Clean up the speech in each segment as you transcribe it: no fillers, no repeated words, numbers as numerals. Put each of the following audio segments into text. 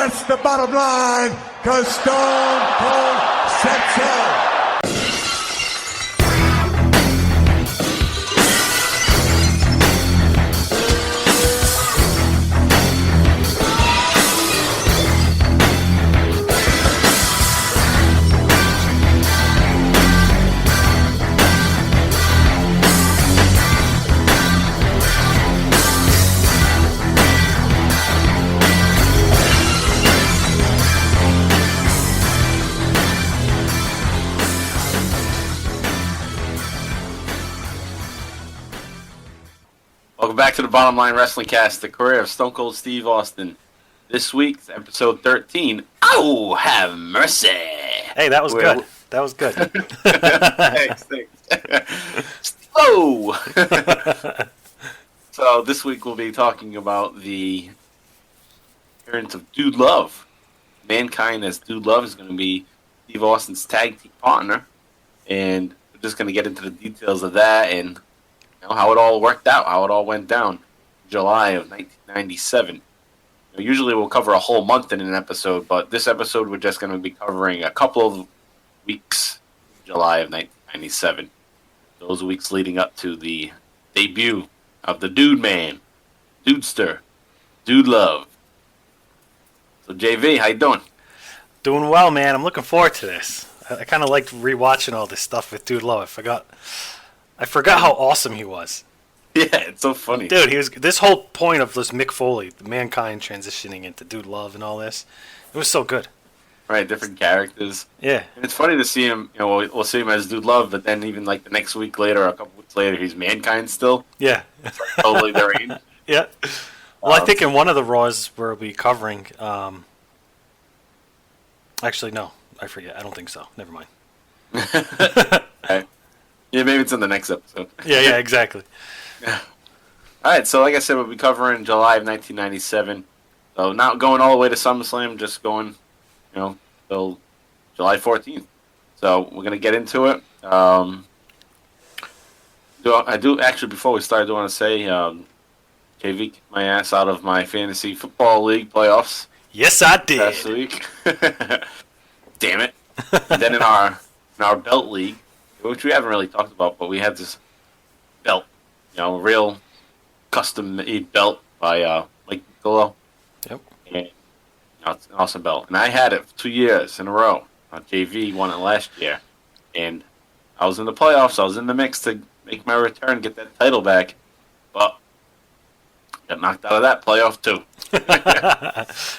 That's the bottom line, because Stone Cold said so. Welcome back to the Bottom Line Wrestling Cast, the career of Stone Cold Steve Austin. This week's episode 13. Oh, have mercy! Hey, that was good. That was good. Thanks. Slow! So this week we'll be talking about the appearance of Dude Love. Mankind as Dude Love is going to be Steve Austin's tag team partner, and we're just going to get into the details of that and how it all worked out, how it all went down in July of 1997. Usually we'll cover a whole month in an episode, but this episode we're just going to be covering a couple of weeks in July of 1997. Those weeks leading up to the debut of the Dude Man, Dudester, Dude Love. So JV, how you doing? Doing well, man. I'm looking forward to this. I kind of liked rewatching all this stuff with Dude Love. I forgot how awesome he was. Yeah, it's so funny. Dude, this whole point of this Mick Foley, the Mankind transitioning into Dude Love and all this, it was so good. Right, different characters. Yeah. And it's funny to see him, we'll see him as Dude Love, but then even like the next week later, a couple weeks later, he's Mankind still. Yeah. It's like totally their range. Yeah. Well, I think in one of the Raws we'll be covering, actually, no, I forget. I don't think so. Never mind. Right. Yeah, maybe it's in the next episode. Yeah, exactly. All right, so like I said, we'll be covering July of 1997. So not going all the way to SummerSlam, just going, till July 14th. So we're going to get into it. I do actually, before we start, I do want to say JV kicked my ass out of my fantasy football league playoffs. Yes, I did. Last week. Damn it. And then in our belt league, which we haven't really talked about, but we had this belt, a real custom-made belt by Mike Piccolo. Yep. And it's an awesome belt. And I had it for 2 years in a row. JV won it last year. And I was in the playoffs. I was in the mix to make my return, get that title back. But got knocked out of that playoff, too.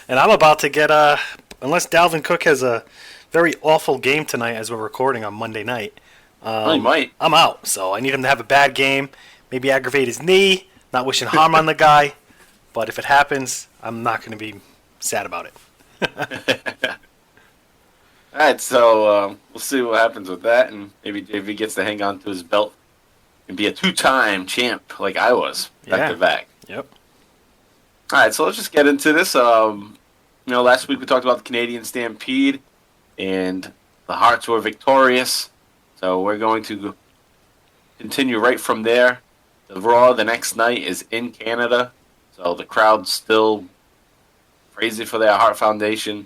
And I'm about to get, unless Dalvin Cook has a very awful game tonight as we're recording on Monday night, He might. I'm out, so I need him to have a bad game, maybe aggravate his knee, not wishing harm on the guy, but if it happens, I'm not going to be sad about it. All right, so we'll see what happens with that, and maybe JV gets to hang on to his belt and be a two-time champ like I was, back to back. Yep. All right, so let's just get into this. Last week we talked about the Canadian Stampede, and the Hearts were victorious. So we're going to continue right from there. The Raw the next night is in Canada, so the crowd's still crazy for their Heart Foundation.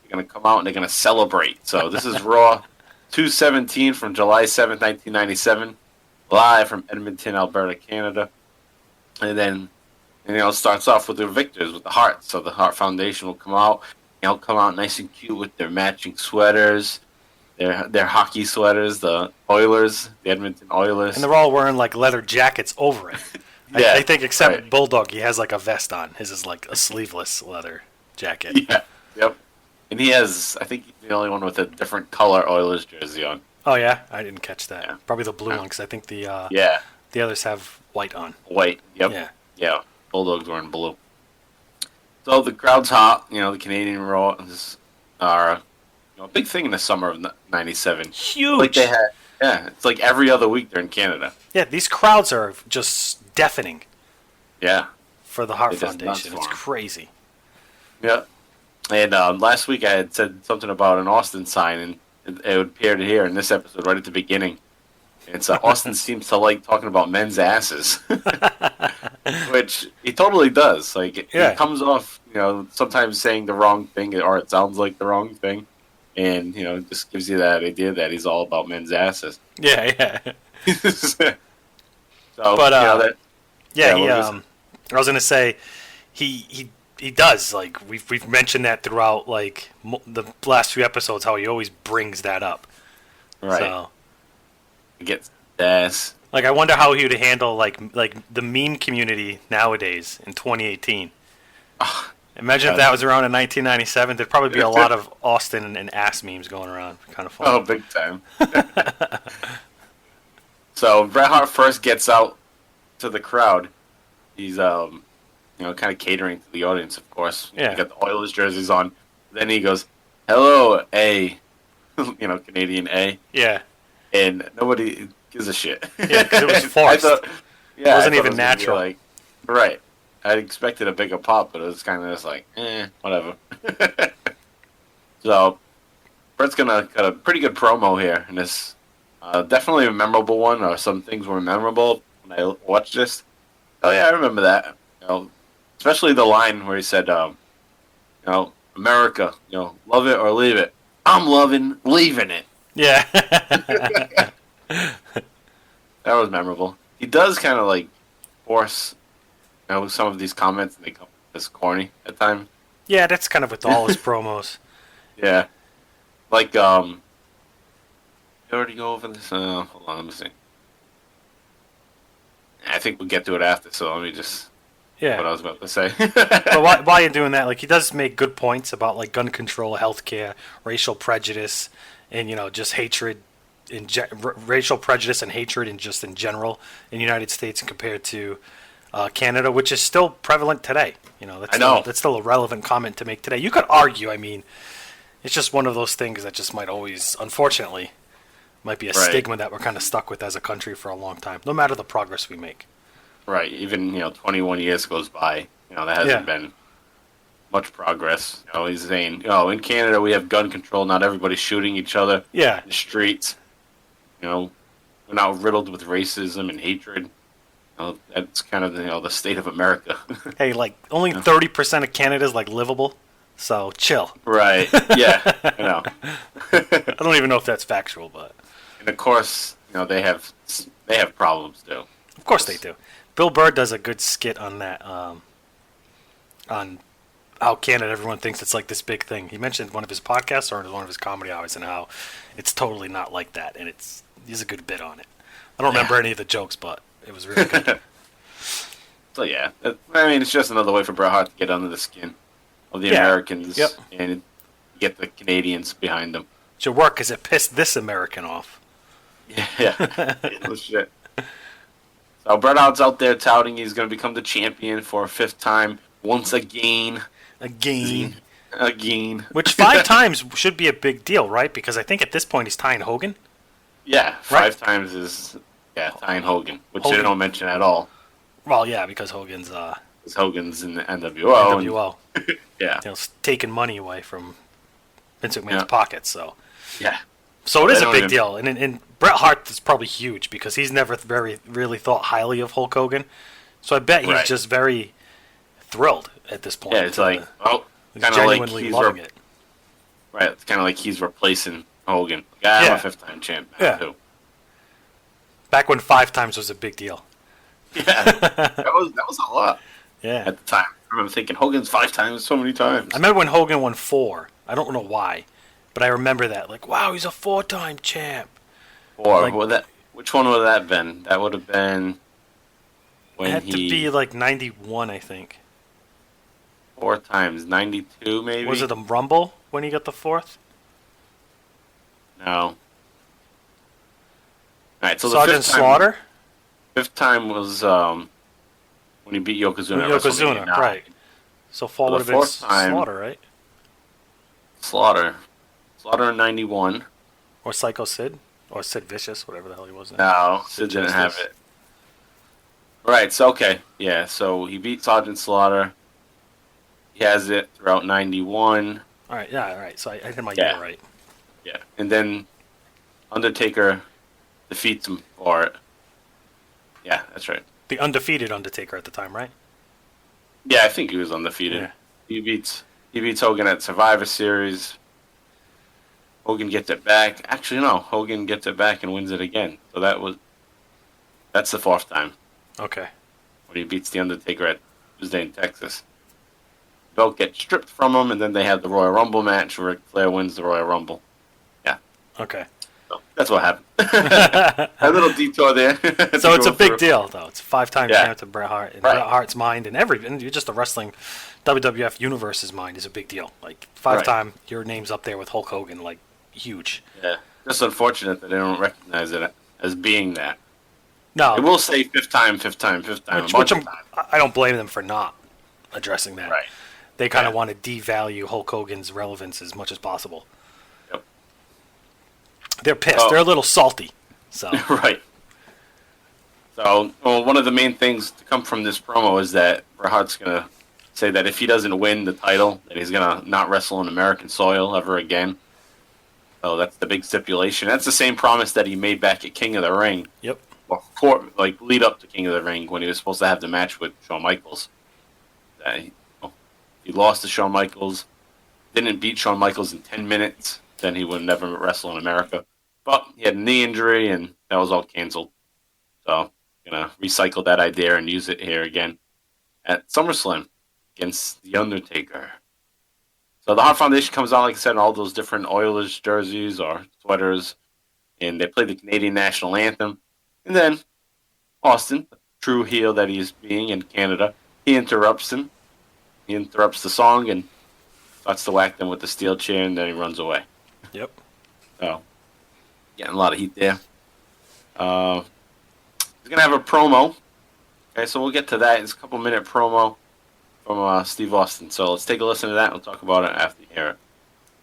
They're going to come out and they're going to celebrate. So this is Raw 217 from July 7th, 1997, live from Edmonton, Alberta, Canada. And then it starts off with the victors, with the Hearts. So the Heart Foundation will come out. They'll come out nice and cute with their matching sweaters. Their hockey sweaters, the Oilers, the Edmonton Oilers. And they're all wearing, like, leather jackets over it. Yeah, I think except right. Bulldog, he has, like, a vest on. His is, like, a sleeveless leather jacket. Yeah, yep. And he has, I think he's the only one with a different color Oilers jersey on. Oh, yeah? I didn't catch that. Yeah. Probably the blue one, because I think the others have white on. White, yep. Yeah. Yeah, Bulldog's wearing blue. So the crowd's hot. The Canadian Raws are a big thing in the summer of 97. Huge. Like they had, it's like every other week they're in Canada. Yeah, these crowds are just deafening. Yeah. For the Heart It does nuts Foundation. for It's 'em. crazy. Yeah. And last week I had said something about an Austin sign, and it appeared here in this episode right at the beginning. And so Austin seems to like talking about men's asses. Which he totally does. Like, Yeah. he comes off, sometimes saying the wrong thing, or it sounds like the wrong thing. And, it just gives you that idea that he's all about men's asses. Yeah. So, But that... yeah, Yeah, I was gonna say he does, like we've mentioned that throughout like the last few episodes, how he always brings that up. Right. So, He gets ass. like, I wonder how he would handle like the meme community nowadays in 2018. Imagine if that was around in 1997. There'd probably be a lot of Austin and ass memes going around. Kind of fun. Oh, big time. So Bret Hart first gets out to the crowd. He's kind of catering to the audience, of course. Yeah. He got the Oilers jerseys on. Then he goes, "Hello, A," Canadian A. Yeah. And nobody gives a shit. Yeah, because it was forced. It wasn't even natural. Like, right. I expected a bigger pop, but it was kind of just like, whatever. So, Brett's got a pretty good promo here, and this definitely a memorable one, or some things were memorable when I watched this. Oh yeah, I remember that. Especially the line where he said, America, love it or leave it. I'm loving leaving it. Yeah. That was memorable. He does kind of like force, some of these comments, and they come as corny at times. Yeah, that's kind of with all his promos. Yeah, like you already go over this. Hold on, let me see. I think we'll get to it after, so let me just. Yeah. What I was about to say. But while you're doing that, like, he does make good points about like gun control, healthcare, racial prejudice, and just hatred, racial prejudice and hatred, and just in general in the United States compared to Canada, which is still prevalent today. That's still a relevant comment to make today. You could argue, I mean, it's just one of those things that just might always, unfortunately, might be a stigma that we're kind of stuck with as a country for a long time, no matter the progress we make. Right. Even 21 years goes by. There hasn't been much progress. He's saying, in Canada we have gun control. Not everybody's shooting each other. Yeah. In the streets. We're not riddled with racism and hatred. That's kind of the state of America. Hey, like, only 30% of Canada's like livable, so chill. Right. Yeah. I know. I don't even know if that's factual, but. And of course, they have problems too. Of course they do. Bill Burr does a good skit on that, on how Canada, everyone thinks it's like this big thing. He mentioned one of his podcasts or one of his comedy hours and how it's totally not like that, and he's a good bit on it. I don't remember any of the jokes, but it was really good. So yeah, I mean, it's just another way for Bret Hart to get under the skin of the Americans and get the Canadians behind them. It should work because it pissed this American off. Yeah. Shit. So Bret Hart's out there touting he's going to become the champion for a fifth time once again. Again. Which 5 times should be a big deal, right? Because I think at this point he's tying Hogan. Yeah, 5 times is tying Hogan, which they don't mention at all. Well, yeah, because Hogan's in the NWO. NWO. Yeah. Taking money away from Vince McMahon's pockets, so. Yeah. So it is a big deal, and Bret Hart is probably huge because he's never really thought highly of Hulk Hogan. So I bet he's just very thrilled at this point. Yeah, it's like, genuinely he's loving it. Right, it's kind of like he's replacing Hogan. I'm a 5th-time champ now, too. Back when 5 times was a big deal. Yeah, that was a lot. Yeah. At the time, I remember thinking Hogan's 5 times so many times. I remember when Hogan won 4. I don't know why. But I remember that, like, wow, he's a 4-time champ. Which one would that have been? That would have been when it had to be like 91, I think. 4 times, 92 maybe. Was it the Rumble when he got the 4th? No. All right, so Sergeant Slaughter. 5th time was when he beat Yokozuna. Yokozuna, right? So fall would have been Slaughter, right? Slaughter in 91. Or Psycho Sid. Or Sid Vicious, whatever the hell he was. No, Sid didn't have it. Right, so okay. Yeah, so he beat Sergeant Slaughter. He has it throughout 91. Alright, so I had my year right. Yeah, and then Undertaker defeats him for it. Yeah, that's right. The undefeated Undertaker at the time, right? Yeah, I think he was undefeated. Yeah. He beats Hogan at Survivor Series. Hogan gets it back. Actually, no. Hogan gets it back and wins it again. So that's the fourth time Okay. when he beats the Undertaker at Tuesday in Texas. Belt gets stripped from him, and then they have the Royal Rumble match where Ric Flair wins the Royal Rumble. Yeah. Okay. So that's what happened. A little detour there. So it's a big deal, though. It's a 5-time champ to Bret Hart. And Right. Bret Hart's mind and you're just the wrestling WWF universe's mind is a big deal. Like, 5-time, your name's up there with Hulk Hogan, like, huge. Yeah. Just unfortunate that they don't recognize it as being that. No. They will say fifth time. Which I don't blame them for not addressing that. Right. They kind of want to devalue Hulk Hogan's relevance as much as possible. Yep. They're pissed. They're a little salty. So Right. So, one of the main things to come from this promo is that Bret Hart's going to say that if he doesn't win the title, that he's going to not wrestle on American soil ever again. So that's the big stipulation. That's the same promise that he made back at King of the Ring. Yep. Lead up to King of the Ring when he was supposed to have the match with Shawn Michaels. He lost to Shawn Michaels, didn't beat Shawn Michaels in 10 minutes, then he would never wrestle in America. But he had a knee injury, and that was all canceled. So, going to recycle that idea and use it here again at SummerSlam against The Undertaker. So the Hart Foundation comes out, like I said, in all those different Oilers jerseys or sweaters, and they play the Canadian national anthem. And then Austin, the true heel that he's being in Canada, he interrupts him. He interrupts the song and starts to whack them with the steel chair, and then he runs away. Yep. So, getting a lot of heat there. He's going to have a promo. Okay, so we'll get to that. It's a couple-minute promo from Steve Austin. So let's take a listen to that, and we'll talk about it after you hear it.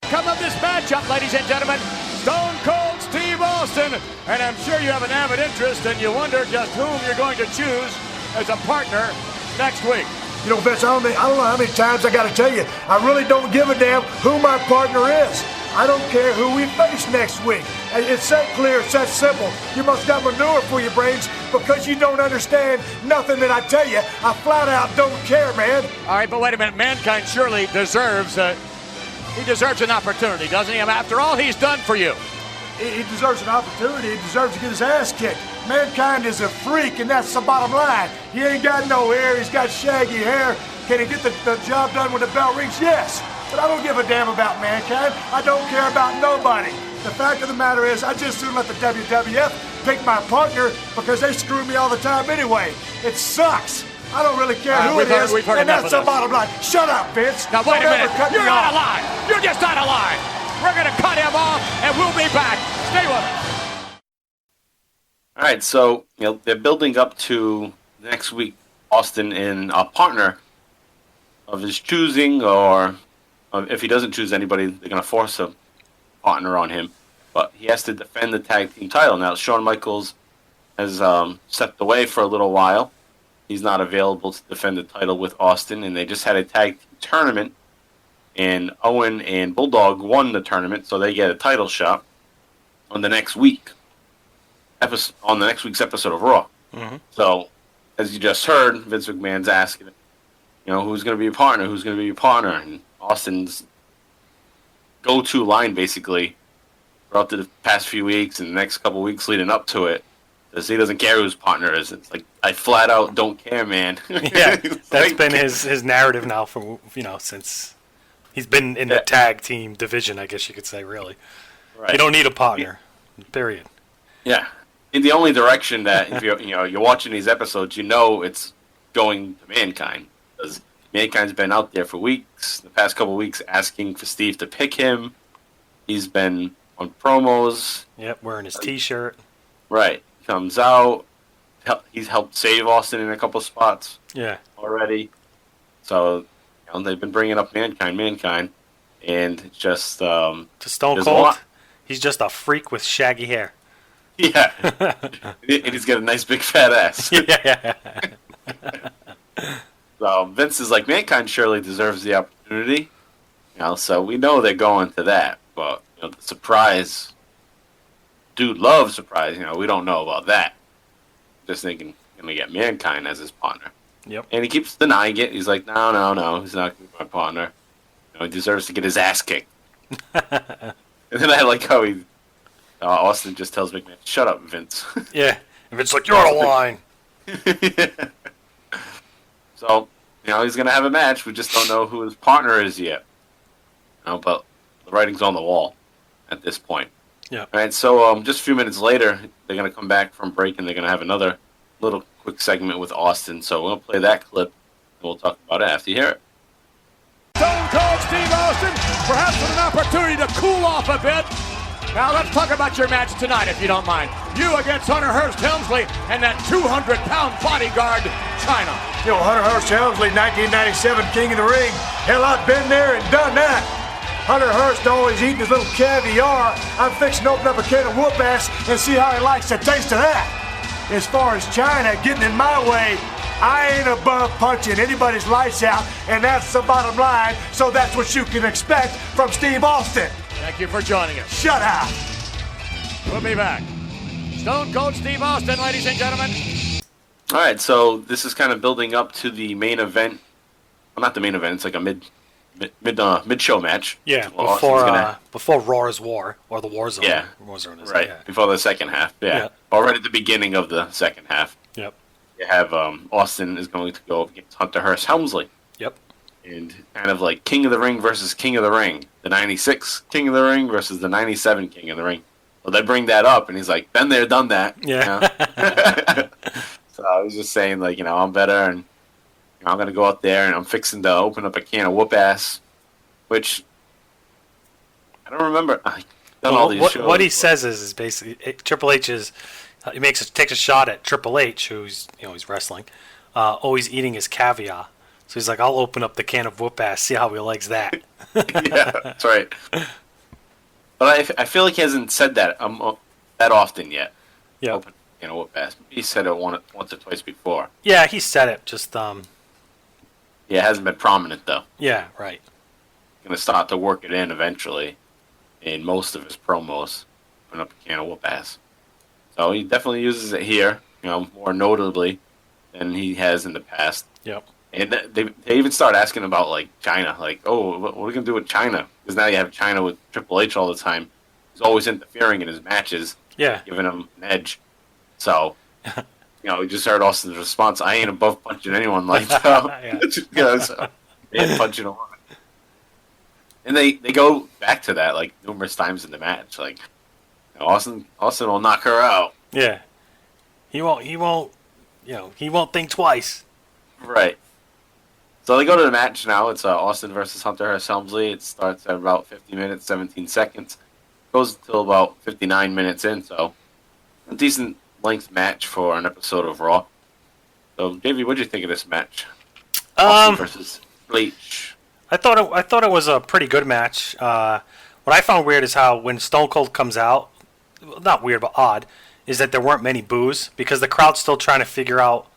Come of this matchup, ladies and gentlemen, Stone Cold Steve Austin. And I'm sure you have an avid interest, and you wonder just whom you're going to choose as a partner next week. You know, Vince, I don't know how many times I got to tell you, I really don't give a damn who my partner is. I don't care who we face next week. It's that clear, it's that simple. You must got manure for your brains because you don't understand nothing that I tell you. I flat out don't care, man. All right, but wait a minute. Mankind surely deserves an opportunity, doesn't he? After all he's done for you. He deserves an opportunity. He deserves to get his ass kicked. Mankind is a freak, and that's the bottom line. He ain't got no hair. He's got shaggy hair. Can he get the job done when the bell rings? Yes. But I don't give a damn about Mankind. I don't care about nobody. The fact of the matter is, I just soon let the WWF pick my partner because they screw me all the time anyway. It sucks. I don't really care who it is, and that's the bottom line. Shut up, Vince. Now, wait a minute. You're out of off. line. You're just out of line. We're going to cut him off, and we'll be back. Stay with us. All right, so they're building up to next week. Austin in a partner of his choosing, or if he doesn't choose anybody, they're going to force a partner on him. But he has to defend the tag team title. Now, Shawn Michaels has stepped away for a little while. He's not available to defend the title with Austin, and they just had a tag team tournament, and Owen and Bulldog won the tournament, so they get a title shot on the next week. On the next week's episode of Raw. Mm-hmm. So, as you just heard, Vince McMahon's asking, who's going to be your partner? Who's going to be your partner? And Austin's go-to line, basically, throughout the past few weeks and the next couple weeks leading up to it, is he doesn't care who his partner is. It's like, I flat out don't care, man. Yeah, that's been his narrative now for since he's been in the tag team division. I guess you could say, really. Right. You don't need a partner. Period. Yeah. In the only direction that if you're watching these episodes, it's going to Mankind, because Mankind's been out there for weeks, the past couple weeks, asking for Steve to pick him. He's been on promos. Yep, wearing his T-shirt. Right, comes out. He's helped save Austin in a couple spots. Yeah, already. So they've been bringing up Mankind, and it's just to Stone Cold. He's just a freak with shaggy hair. Yeah, and he's got a nice big fat ass. Yeah. So Vince is like, Mankind surely deserves the opportunity. So we know they're going to that, but the surprise, dude loves surprise. We don't know about that. Just thinking, going to get Mankind as his partner. Yep. And he keeps denying it. He's like, no, he's not going to be my partner. He deserves to get his ass kicked. And then I like how Austin just tells McMahon, shut up, Vince. Yeah. And Vince's like, you're out of line. Yeah. So, he's going to have a match. We just don't know who his partner is yet. But the writing's on the wall at this point. Yeah. All right, so just a few minutes later, they're going to come back from break, and they're going to have another little quick segment with Austin. So we're going to play that clip, and we'll talk about it after you hear it. Stone Cold Steve Austin, perhaps with an opportunity to cool off a bit. Now let's talk about your match tonight, if you don't mind. You against Hunter Hearst Helmsley and that 200-pound bodyguard, China. Hunter Hearst Helmsley, 1997 King of the Ring. Hell, I've been there and done that. Hunter Hearst always eating his little caviar. I'm fixing to open up a can of whoop ass and see how he likes the taste of that. As far as China getting in my way, I ain't above punching anybody's lights out, and that's the bottom line, so that's what you can expect from Steve Austin. Thank you for joining us. Shut up. We'll be back. Stone Cold Steve Austin, ladies and gentlemen. All right, so this is kind of building up to the main event. Well, not the main event. It's like a mid-show match. Yeah, Well, before Roar's War, or the War Zone. Yeah, War Zone is, right, yeah. before the second half. Yeah, or right at the beginning of the second half. Yep. You have Austin is going to go up against Hunter Hearst Helmsley. Yep. And kind of like King of the Ring versus King of the Ring. The 96 King of the Ring versus the 97 King of the Ring. Well, they bring that up, and he's like, been there, done that. Yeah. So I was just saying, like, I'm better, and I'm going to go out there, and I'm fixing to open up a can of whoop ass, which I don't remember. I've done all these shows. What he says is basically Triple H takes a shot at Triple H, who's he's wrestling, always eating his caviar. So he's like, I'll open up the can of whoop ass, see how he likes that. Yeah, that's right. But I feel like he hasn't said that that often yet. Yeah. Open can of whoop ass. He said it once or twice before. Yeah, he said it. Just Yeah, it hasn't been prominent though. Yeah, right. Going to start to work it in eventually in most of his promos. Open up a can of whoop ass. So he definitely uses it here, more notably than he has in the past. Yep. And they even start asking about, like, China. Like, oh, what are we going to do with China? Because now you have China with Triple H all the time. He's always interfering in his matches. Yeah. Giving him an edge. So, we just heard Austin's response. I ain't above punching anyone like that. So, they ain't punching a woman. And they go back to that, like, numerous times in the match. Like, Austin will knock her out. Yeah. He won't think twice. Right. So they go to the match now. It's Austin versus Hunter Hearst Helmsley. It starts at about 50 minutes, 17 seconds. Goes until about 59 minutes in, so a decent length match for an episode of Raw. So, Davey, what did you think of this match? Austin versus Bleach. I thought it was a pretty good match. What I found weird is how when Stone Cold comes out, not weird but odd, is that there weren't many boos because the crowd's still trying to figure out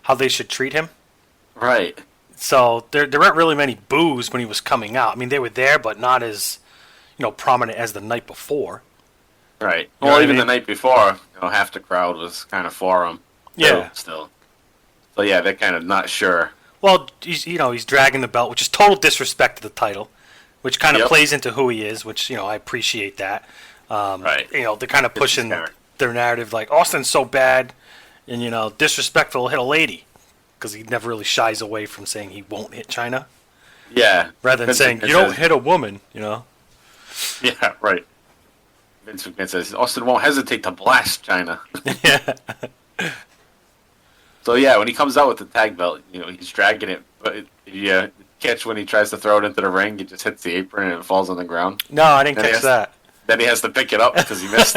how they should treat him. Right. So there weren't really many boos when he was coming out. I mean, they were there, but not as prominent as the night before. Right. You know Well, what I even mean? the night before, half the crowd was kind of for him. Yeah. Still. So yeah, they're kind of not sure. Well, he's dragging the belt, which is total disrespect to the title, which kind of plays into who he is, which I appreciate that. Right. They're kind of pushing their narrative like Austin's so bad, and disrespectful, hit a lady, because he never really shies away from saying he won't hit China. Yeah. Rather than saying you don't hit a woman, Yeah, right. Vince McMahon says Austin won't hesitate to blast China. Yeah. So yeah, when he comes out with the tag belt, he's dragging it, but you catch when he tries to throw it into the ring, he just hits the apron and it falls on the ground. No, I didn't catch that. Then he has to pick it up because he missed.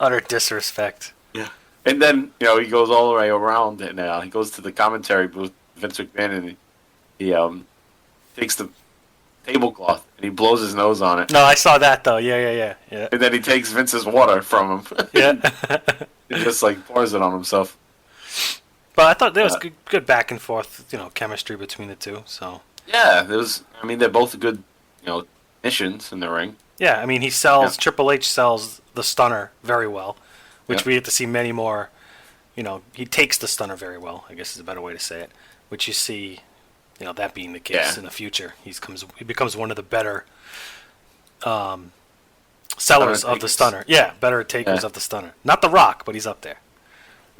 Utter disrespect. Yeah. And then he goes all the way around and he goes to the commentary booth, Vince McMahon, and he takes the tablecloth and he blows his nose on it. No, I saw that though. Yeah. And then he takes Vince's water from him. Yeah. He just pours it on himself. But I thought there was good back and forth, chemistry between the two. So yeah, they're both good, missions in the ring. Yeah, I mean Triple H sells the stunner very well, which we get to see many more he takes the stunner very well, I guess is a better way to say it, which you see, that being the case in the future. He becomes one of the better sellers of the stunner. Yeah, better takers of the stunner. Not The Rock, but he's up there.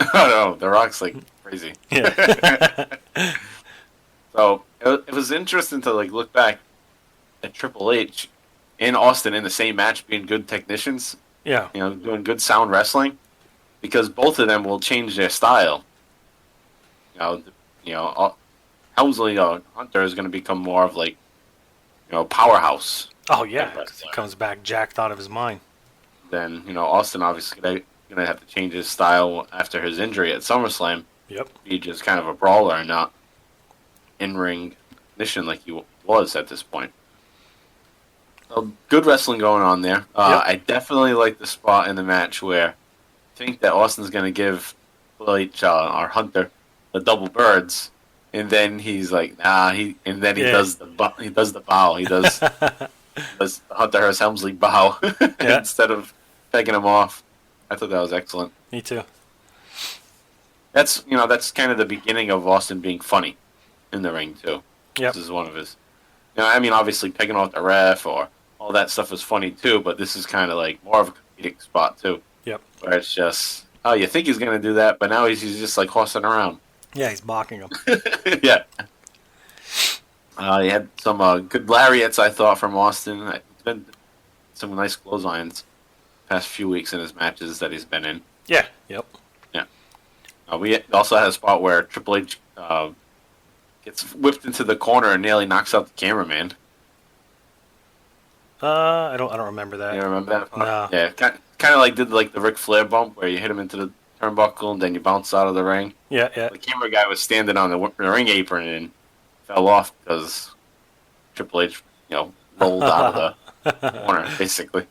Oh, no, The Rock's like crazy. Yeah. So it was interesting to look back at Triple H and Austin in the same match being good technicians. Yeah. Doing good sound wrestling, because both of them will change their style. Helmsley Hunter is going to become more of powerhouse. Oh yeah, 'cause he comes back jacked out of his mind. Then Austin obviously going to have to change his style after his injury at SummerSlam. Yep. Be just kind of a brawler and not in-ring technician like he was at this point. So good wrestling going on there. I definitely like the spot in the match where I think that Austin's going to give our Hunter the double birds, and then he's like, he does the bow. He does the Hunter Hearst Helmsley bow instead of pegging him off. I thought that was excellent. Me too. That's kind of the beginning of Austin being funny in the ring too. Yep. This is one of his. Obviously pegging off the ref or all that stuff is funny too, but this is kind of more of a comedic spot too. Yep. Where it's just, you think he's going to do that, but now he's just horsing around. Yeah, he's mocking him. Yeah. He had some good lariats, I thought, from Austin. It's been some nice clotheslines past few weeks in his matches that he's been in. Yeah. Yep. Yeah. We also had a spot where Triple H gets whipped into the corner and nearly knocks out the cameraman. I don't remember that. You remember that? No. Yeah, kind of did the Ric Flair bump where you hit him into the turnbuckle and then you bounce out of the ring. Yeah, yeah. The camera guy was standing on the ring apron and fell off because Triple H, rolled out of the corner, basically.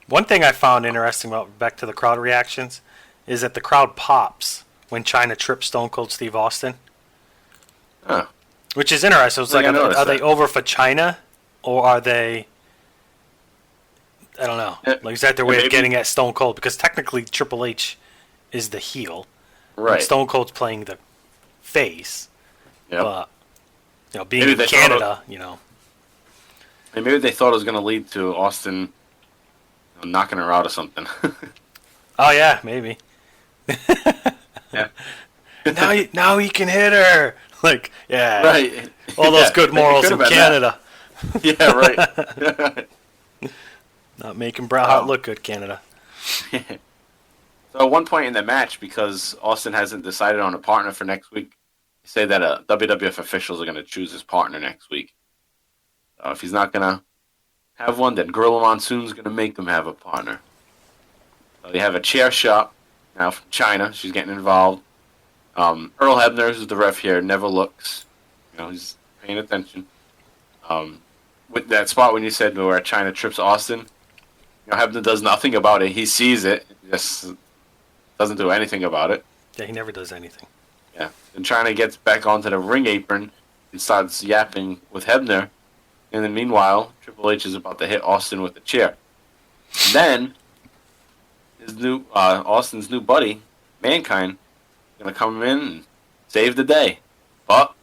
One thing I found interesting about back to the crowd reactions is that the crowd pops when China trips Stone Cold Steve Austin. Huh. Which is interesting. It's are they over for China, or are they? I don't know. Is that their way of getting at Stone Cold? Because technically Triple H is the heel, right? Stone Cold's playing the face. Yep. But being in Canada, And maybe they thought it was going to lead to Austin knocking her out or something. Oh yeah, maybe. Yeah. now he can hit her. Yeah. Right. All those good morals in Canada. Yeah, right. Not making Bret Hart look good, Canada. So at one point in the match, because Austin hasn't decided on a partner for next week, they say that WWF officials are going to choose his partner next week. So if he's not going to have one, then Gorilla Monsoon's going to make him have a partner. So they have a chair shot now from China. She's getting involved. Earl Hebner, who's the ref here, never looks. He's paying attention. With that spot when you said where China trips Austin, Hebner does nothing about it. He sees it, just doesn't do anything about it. Yeah, he never does anything. Yeah. And China gets back onto the ring apron and starts yapping with Hebner. And then meanwhile, Triple H is about to hit Austin with the chair. And then Austin's new buddy, Mankind, is going to come in and save the day. But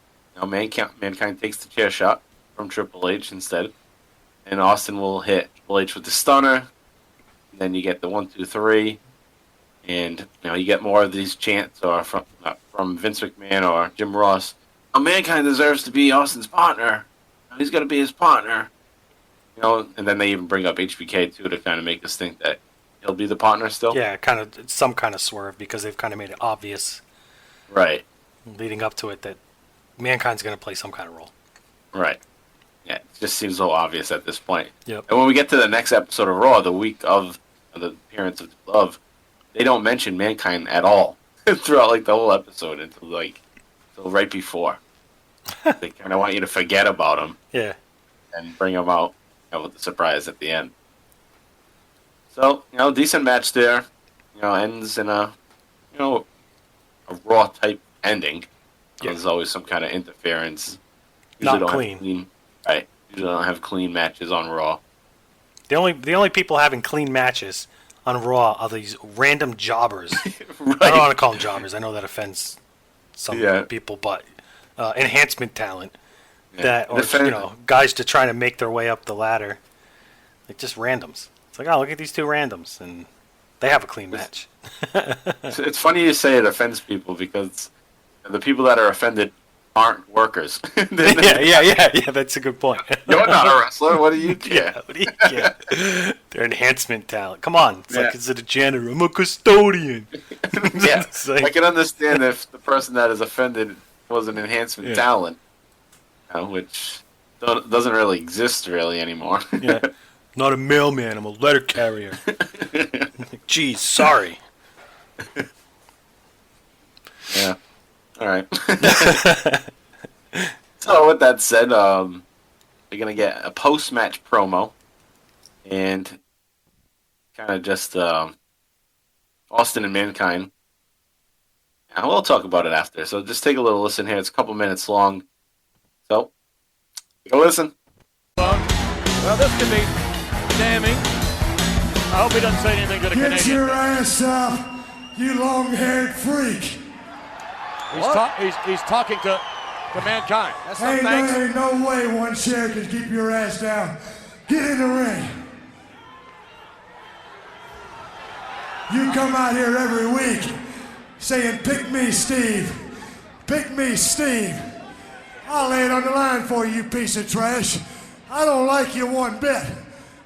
Mankind takes the chair shot from Triple H instead. And Austin will hit Triple H with the stunner. And then you get the 1, 2, 3. And you get more of these chants or from Vince McMahon or Jim Ross. Mankind deserves to be Austin's partner. He's got to be his partner. And then they even bring up HBK too to kind of make us think that he'll be the partner still. Yeah, it's some kind of swerve because they've kind of made it obvious, right, leading up to it that Mankind's going to play some kind of role. Right. Yeah, it just seems so obvious at this point. Yep. And when we get to the next episode of Raw, the week of the appearance of Love, they don't mention Mankind at all throughout the whole episode until right before. They kind of want you to forget about him. Yeah. And bring him out with the surprise at the end. So, decent match there. Ends in a Raw type ending. Yeah. There's always some kind of interference. Not clean. Right. Usually don't have clean matches on Raw. The only people having clean matches on Raw are these random jobbers. Right. I don't want to call them jobbers. I know that offends some Yeah. people, but enhancement talent Yeah. that, or guys to try to make their way up the ladder, like just randoms. It's like, oh, look at these two randoms, and they have a clean match. It's funny you say it offends people because the people that are offended aren't workers. yeah. That's a good point. You're not a wrestler. What do you care? Yeah, what do you care? They're enhancement talent. Come on. It's like, Yeah. is it a janitor? I'm a custodian. Yeah, It's like- I can understand if the person that is offended was an enhancement talent, which doesn't really exist really anymore. Yeah. Not a mailman. I'm a letter carrier. Geez, sorry. Yeah. All right. So with that said, we're gonna get a post-match promo, and kind of just Austin and Mankind. And we'll talk about it after. So just take a little listen here. It's a couple minutes long. So take a listen. Well, this could be damning. I hope he doesn't say anything to the Get Canadian. your ass up, you long-haired freak. He's talking to Mankind. That's Hey, there ain't no way one chair can keep your ass down. Get in the ring. You come out here every week saying, pick me, Steve. Pick me, Steve. I'll lay it on the line for you, you piece of trash. I don't like you one bit,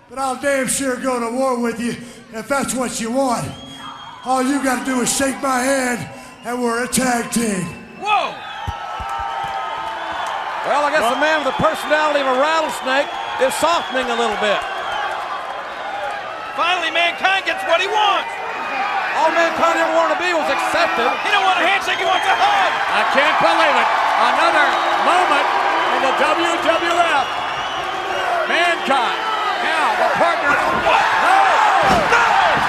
but I'll damn sure go to war with you if that's what you want. All you gotta do is shake my hand, and we're a tag team. Whoa! Well, I guess the man with the personality of a rattlesnake is softening a little bit. Finally, Mankind gets what he wants. All Mankind ever wanted to be was accepted. He don't want a handshake, he wants a hug. I can't believe it. Another moment in the WWF. Mankind. Now the partner.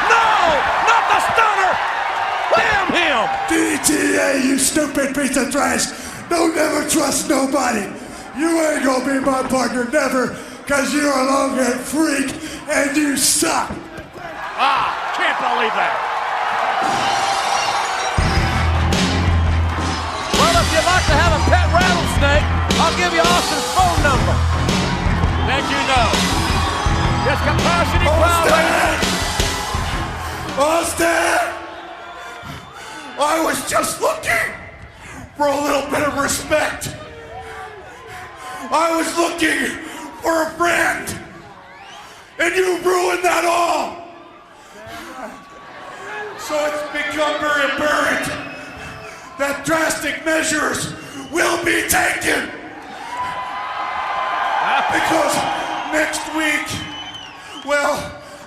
No, not the stunner. Damn him! DTA, you stupid piece of trash! Don't ever trust nobody! You ain't gonna be my partner, never, cause you're a long-haired freak and you suck! Can't believe that. Well, if you'd like to have a pet rattlesnake, I'll give you Austin's phone number. Then you know. This capacity crowd. Austin! I was just looking for a little bit of respect. I was looking for a friend, and you ruined that all. So it's become very apparent that drastic measures will be taken. Because next week, well,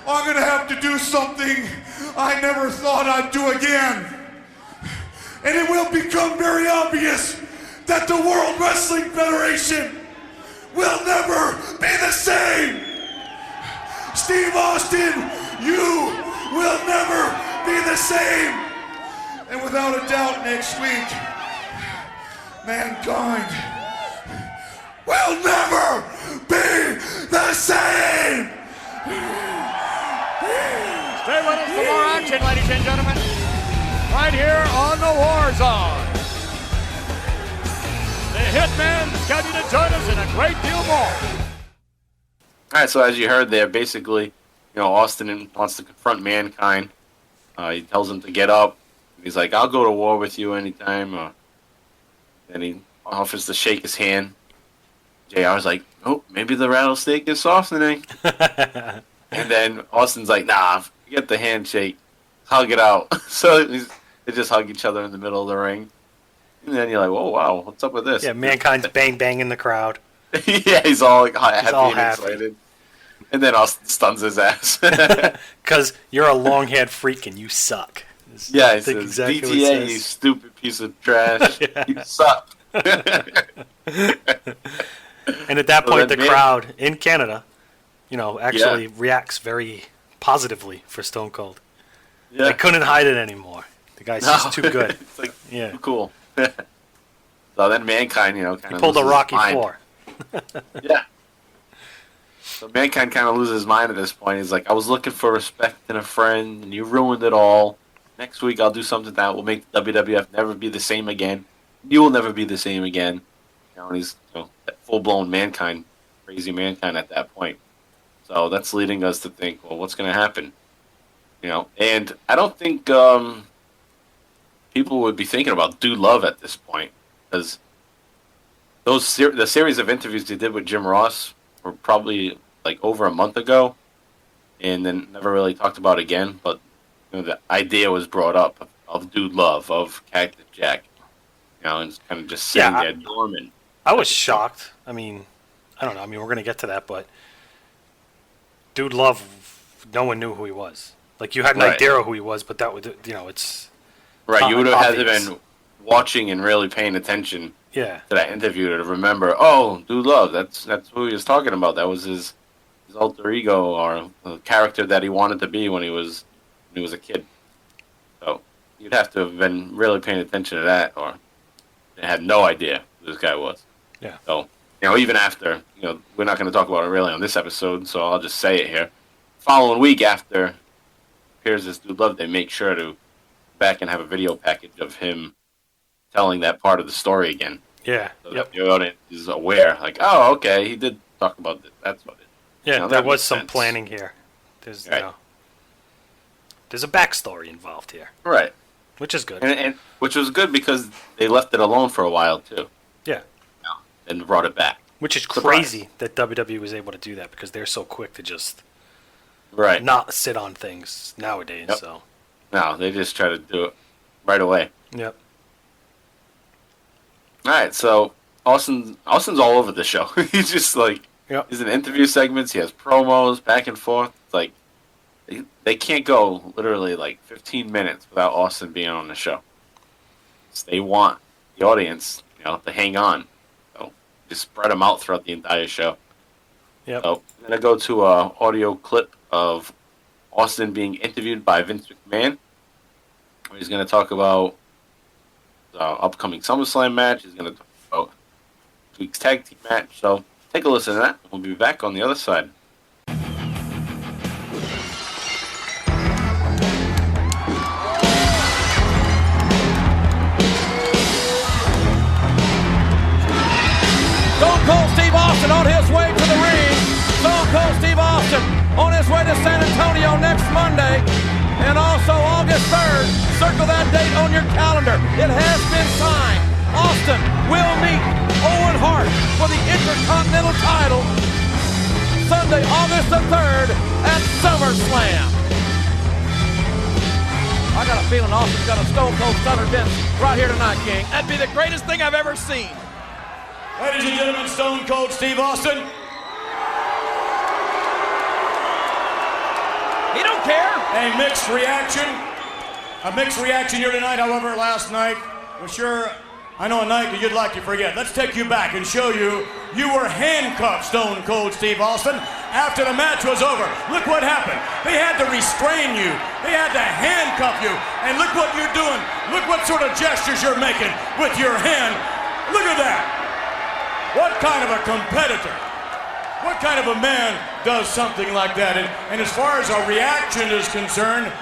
I'm gonna have to do something I never thought I'd do again. And it will become very obvious that the World Wrestling Federation will never be the same. Steve Austin, you will never be the same. And without a doubt, next week, Mankind will never be the same. Stay with us for more action, ladies and gentlemen. Right here on the War Zone. The Hitman scheduled to join us and a great deal more. All right, so as you heard there, basically, Austin wants to confront Mankind. He tells him to get up. He's like, I'll go to war with you anytime. Then he offers to shake his hand. JR's like, oh, maybe the rattlesnake is softening. And then Austin's like, nah, forget the handshake. Hug it out. So they just hug each other in the middle of the ring. And then you're like, whoa, wow, what's up with this? Yeah, Mankind's bang in the crowd. Yeah, he's all happy all and happy. excited. And then Austin stuns his ass. Because you're a long-haired freak and you suck. Yeah, he I think says, exactly what it DTA, says. you stupid piece of trash. You suck. And at that Well, point, the then crowd in Canada, actually reacts very positively for Stone Cold. Yeah. They couldn't hide it anymore. The guy's just too good. It's like, Yeah. too cool. So then Mankind, kind He of pulled a Rocky IV. Yeah. So Mankind kind of loses his mind at this point. He's like, I was looking for respect and a friend, and you ruined it all. Next week I'll do something that will make the WWF never be the same again. You will never be the same again. And he's that full-blown Mankind, crazy Mankind at that point. So that's leading us to think, well, what's going to happen? And I don't think people would be thinking about Dude Love at this point, because the series of interviews they did with Jim Ross were probably like over a month ago, and then never really talked about again. But the idea was brought up of Dude Love, of Cactus Jack, and it's kind of just sitting there dormant. I was shocked. I mean, I don't know. I mean, we're gonna get to that, but Dude Love, no one knew who he was. Like, you had an idea who he was, but that would, it's right. You would have had to been watching and really paying attention. Yeah. To that interview to remember. Oh, Dude Love. That's who he was talking about. That was his alter ego, or the character that he wanted to be when he was a kid. So you'd have to have been really paying attention to that, or they had no idea who this guy was. Yeah. So even after we're not going to talk about it really on this episode, so I'll just say it here. Following week after appears as Dude Love, they make sure to back and have a video package of him telling that part of the story again. Yeah. So that the audience is aware, like, oh, okay, he did talk about this. That's what it is. Yeah, there was some planning here. There's there's a backstory involved here. Right. Which is good. And which was good because they left it alone for a while too. Yeah. And brought it back. Which is crazy that WWE was able to do that, because they're so quick to just not sit on things nowadays. Yep. So no, they just try to do it right away. Yep. All right, so Austin's all over the show. He's just like, he's in interview segments. He has promos back and forth. It's like they can't go literally like 15 minutes without Austin being on the show. So they want the audience, to hang on. So just spread them out throughout the entire show. Yep. So I'm gonna go to an audio clip of Austin being interviewed by Vince McMahon, where he's gonna talk about upcoming SummerSlam match. He's going to talk about this week's tag team match. So take a listen to that. We'll be back on the other side. Stone Cold Steve Austin on his way to the ring. Stone Cold Steve Austin on his way to San Antonio next Monday. And also August 3rd. Circle that date on your calendar. It has been signed. Austin will meet Owen Hart for the Intercontinental title Sunday, August the 3rd at SummerSlam. I got a feeling Austin's got a Stone Cold Stunner Vince right here tonight, King. That'd be the greatest thing I've ever seen. Ladies and gentlemen, Stone Cold Steve Austin. He don't care. A mixed reaction here tonight. However, last night was sure, I know, a night that you'd like to forget. Let's take you back and show you were handcuffed, Stone Cold Steve Austin, after the match was over. Look what happened. They had to restrain you. They had to handcuff you. And look what you're doing. Look what sort of gestures you're making with your hand. Look at that. What kind of a competitor? What kind of a man does something like that? And as far as our reaction is concerned,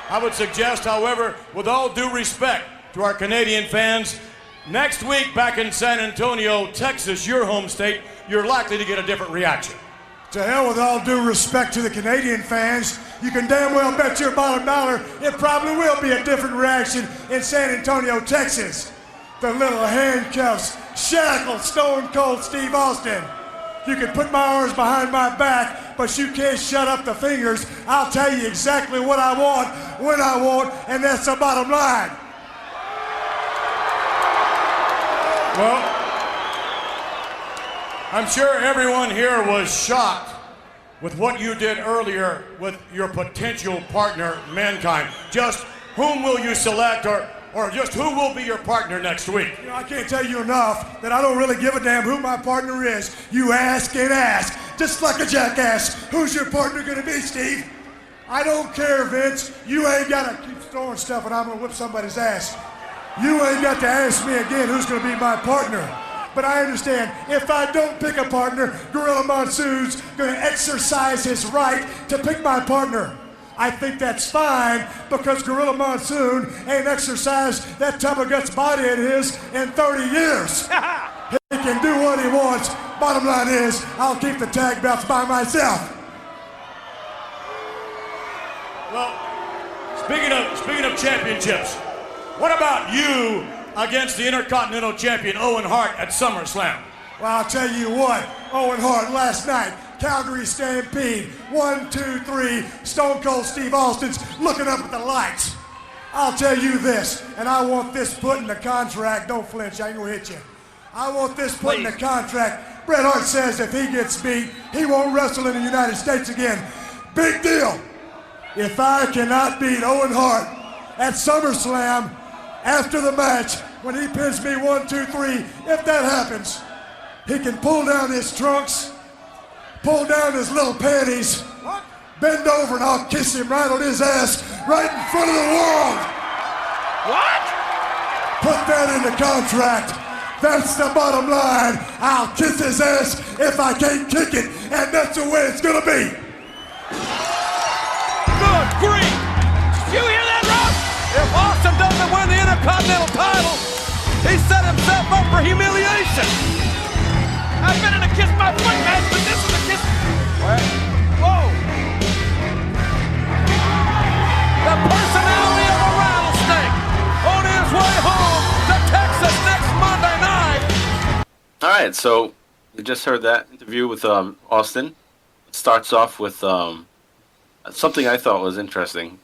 I would suggest, however, with all due respect to our Canadian fans, next week back in San Antonio, Texas, your home state, you're likely to get a different reaction. To hell with all due respect to the Canadian fans. You can damn well bet your bottom dollar it probably will be a different reaction in San Antonio, Texas. The little handcuffs, shackled Stone Cold Steve Austin. You can put my arms behind my back, but you can't shut up the fingers. I'll tell you exactly what I want, when I want, and that's the bottom line. Well, I'm sure everyone here was shocked with what you did earlier with your potential partner, Mankind. Just whom will you select, or just who will be your partner next week? I can't tell you enough that I don't really give a damn who my partner is. You ask and ask, just like a jackass. Who's your partner gonna be, Steve? I don't care, Vince. You ain't gotta keep storing stuff and I'm gonna whip somebody's ass. You ain't got to ask me again who's gonna be my partner. But I understand if I don't pick a partner, Gorilla Monsoon's going to exercise his right to pick my partner. I think that's fine because Gorilla Monsoon ain't exercised that tub of guts body of his in 30 years. He can do what he wants. Bottom line is, I'll keep the tag belts by myself. Well, speaking of championships, what about you against the Intercontinental Champion Owen Hart at SummerSlam? Well, I'll tell you what, Owen Hart last night, Calgary Stampede, 1, 2, 3, Stone Cold Steve Austin's looking up at the lights. I'll tell you this, and I want this put in the contract. Don't flinch, I ain't gonna hit you. I want this put in the contract. Bret Hart says if he gets beat, he won't wrestle in the United States again. Big deal. If I cannot beat Owen Hart at SummerSlam after the match, when he pins me 1, 2, 3, if that happens, he can pull down his trunks, pull down his little panties, bend over and I'll kiss him right on his ass right in front of the world. What? Put that in the contract. That's the bottom line. I'll kiss his ass if I can't kick it, and that's the way it's gonna be. Good grief! Did you hear that, Rob? If Austin doesn't win the Intercontinental title, he set himself up for humiliation. I've been in a kiss my foot match, but this is a kiss. What? Whoa! The personality of a rattlesnake on his way home to Texas next Monday night. All right, so you just heard that interview with Austin. It starts off with something I thought was interesting.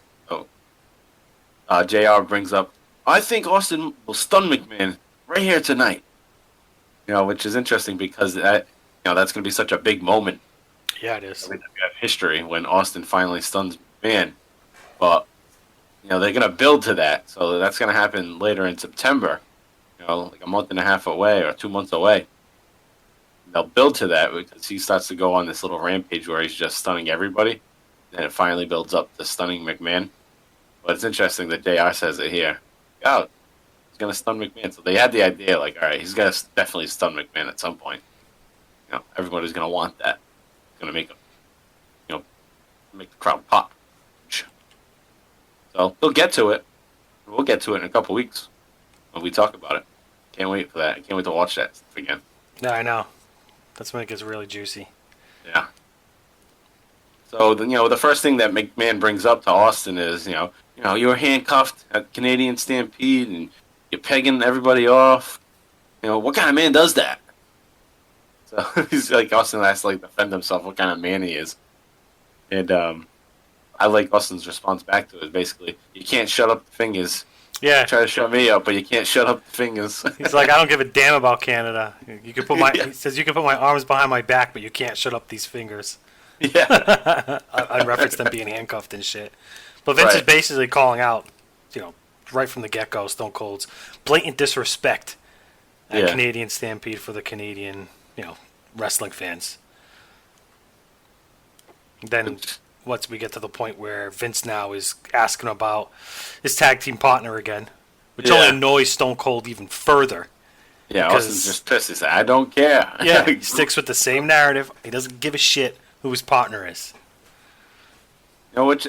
JR brings up, I think Austin will stun McMahon right here tonight. Which is interesting because that's going to be such a big moment. Yeah, it is. We have history when Austin finally stuns McMahon. But, they're going to build to that. So that's going to happen later in September. Like a month and a half away or 2 months away. They'll build to that because he starts to go on this little rampage where he's just stunning everybody. And it finally builds up to stunning McMahon. But it's interesting that JR says it here. Oh, he's going to stun McMahon. So they had the idea, like, all right, he's going to definitely stun McMahon at some point. Everybody's going to want that. It's going to make him, make the crowd pop. So they'll get to it. We'll get to it in a couple weeks when we talk about it. Can't wait for that. I can't wait to watch that stuff again. Yeah, I know. That's when it gets really juicy. Yeah. So, the first thing that McMahon brings up to Austin is, you were handcuffed at Canadian Stampede and you're pegging everybody off. What kind of man does that? So he's like, Austin has to defend himself, what kind of man he is. And I like Austin's response back to it. Basically, you can't shut up the fingers. Yeah. Try to shut me up, but you can't shut up the fingers. He's like, I don't give a damn about Canada. You can put He says you can put my arms behind my back, but you can't shut up these fingers. Yeah. I referenced them being handcuffed and shit. But Vince is basically calling out, right from the get-go, Stone Cold's blatant disrespect at Canadian Stampede for the Canadian, wrestling fans. Then once we get to the point where Vince now is asking about his tag team partner again, which only annoys Stone Cold even further. Yeah, Austin's just pissed. He said, I don't care. Yeah, he sticks with the same narrative. He doesn't give a shit who his partner is. Which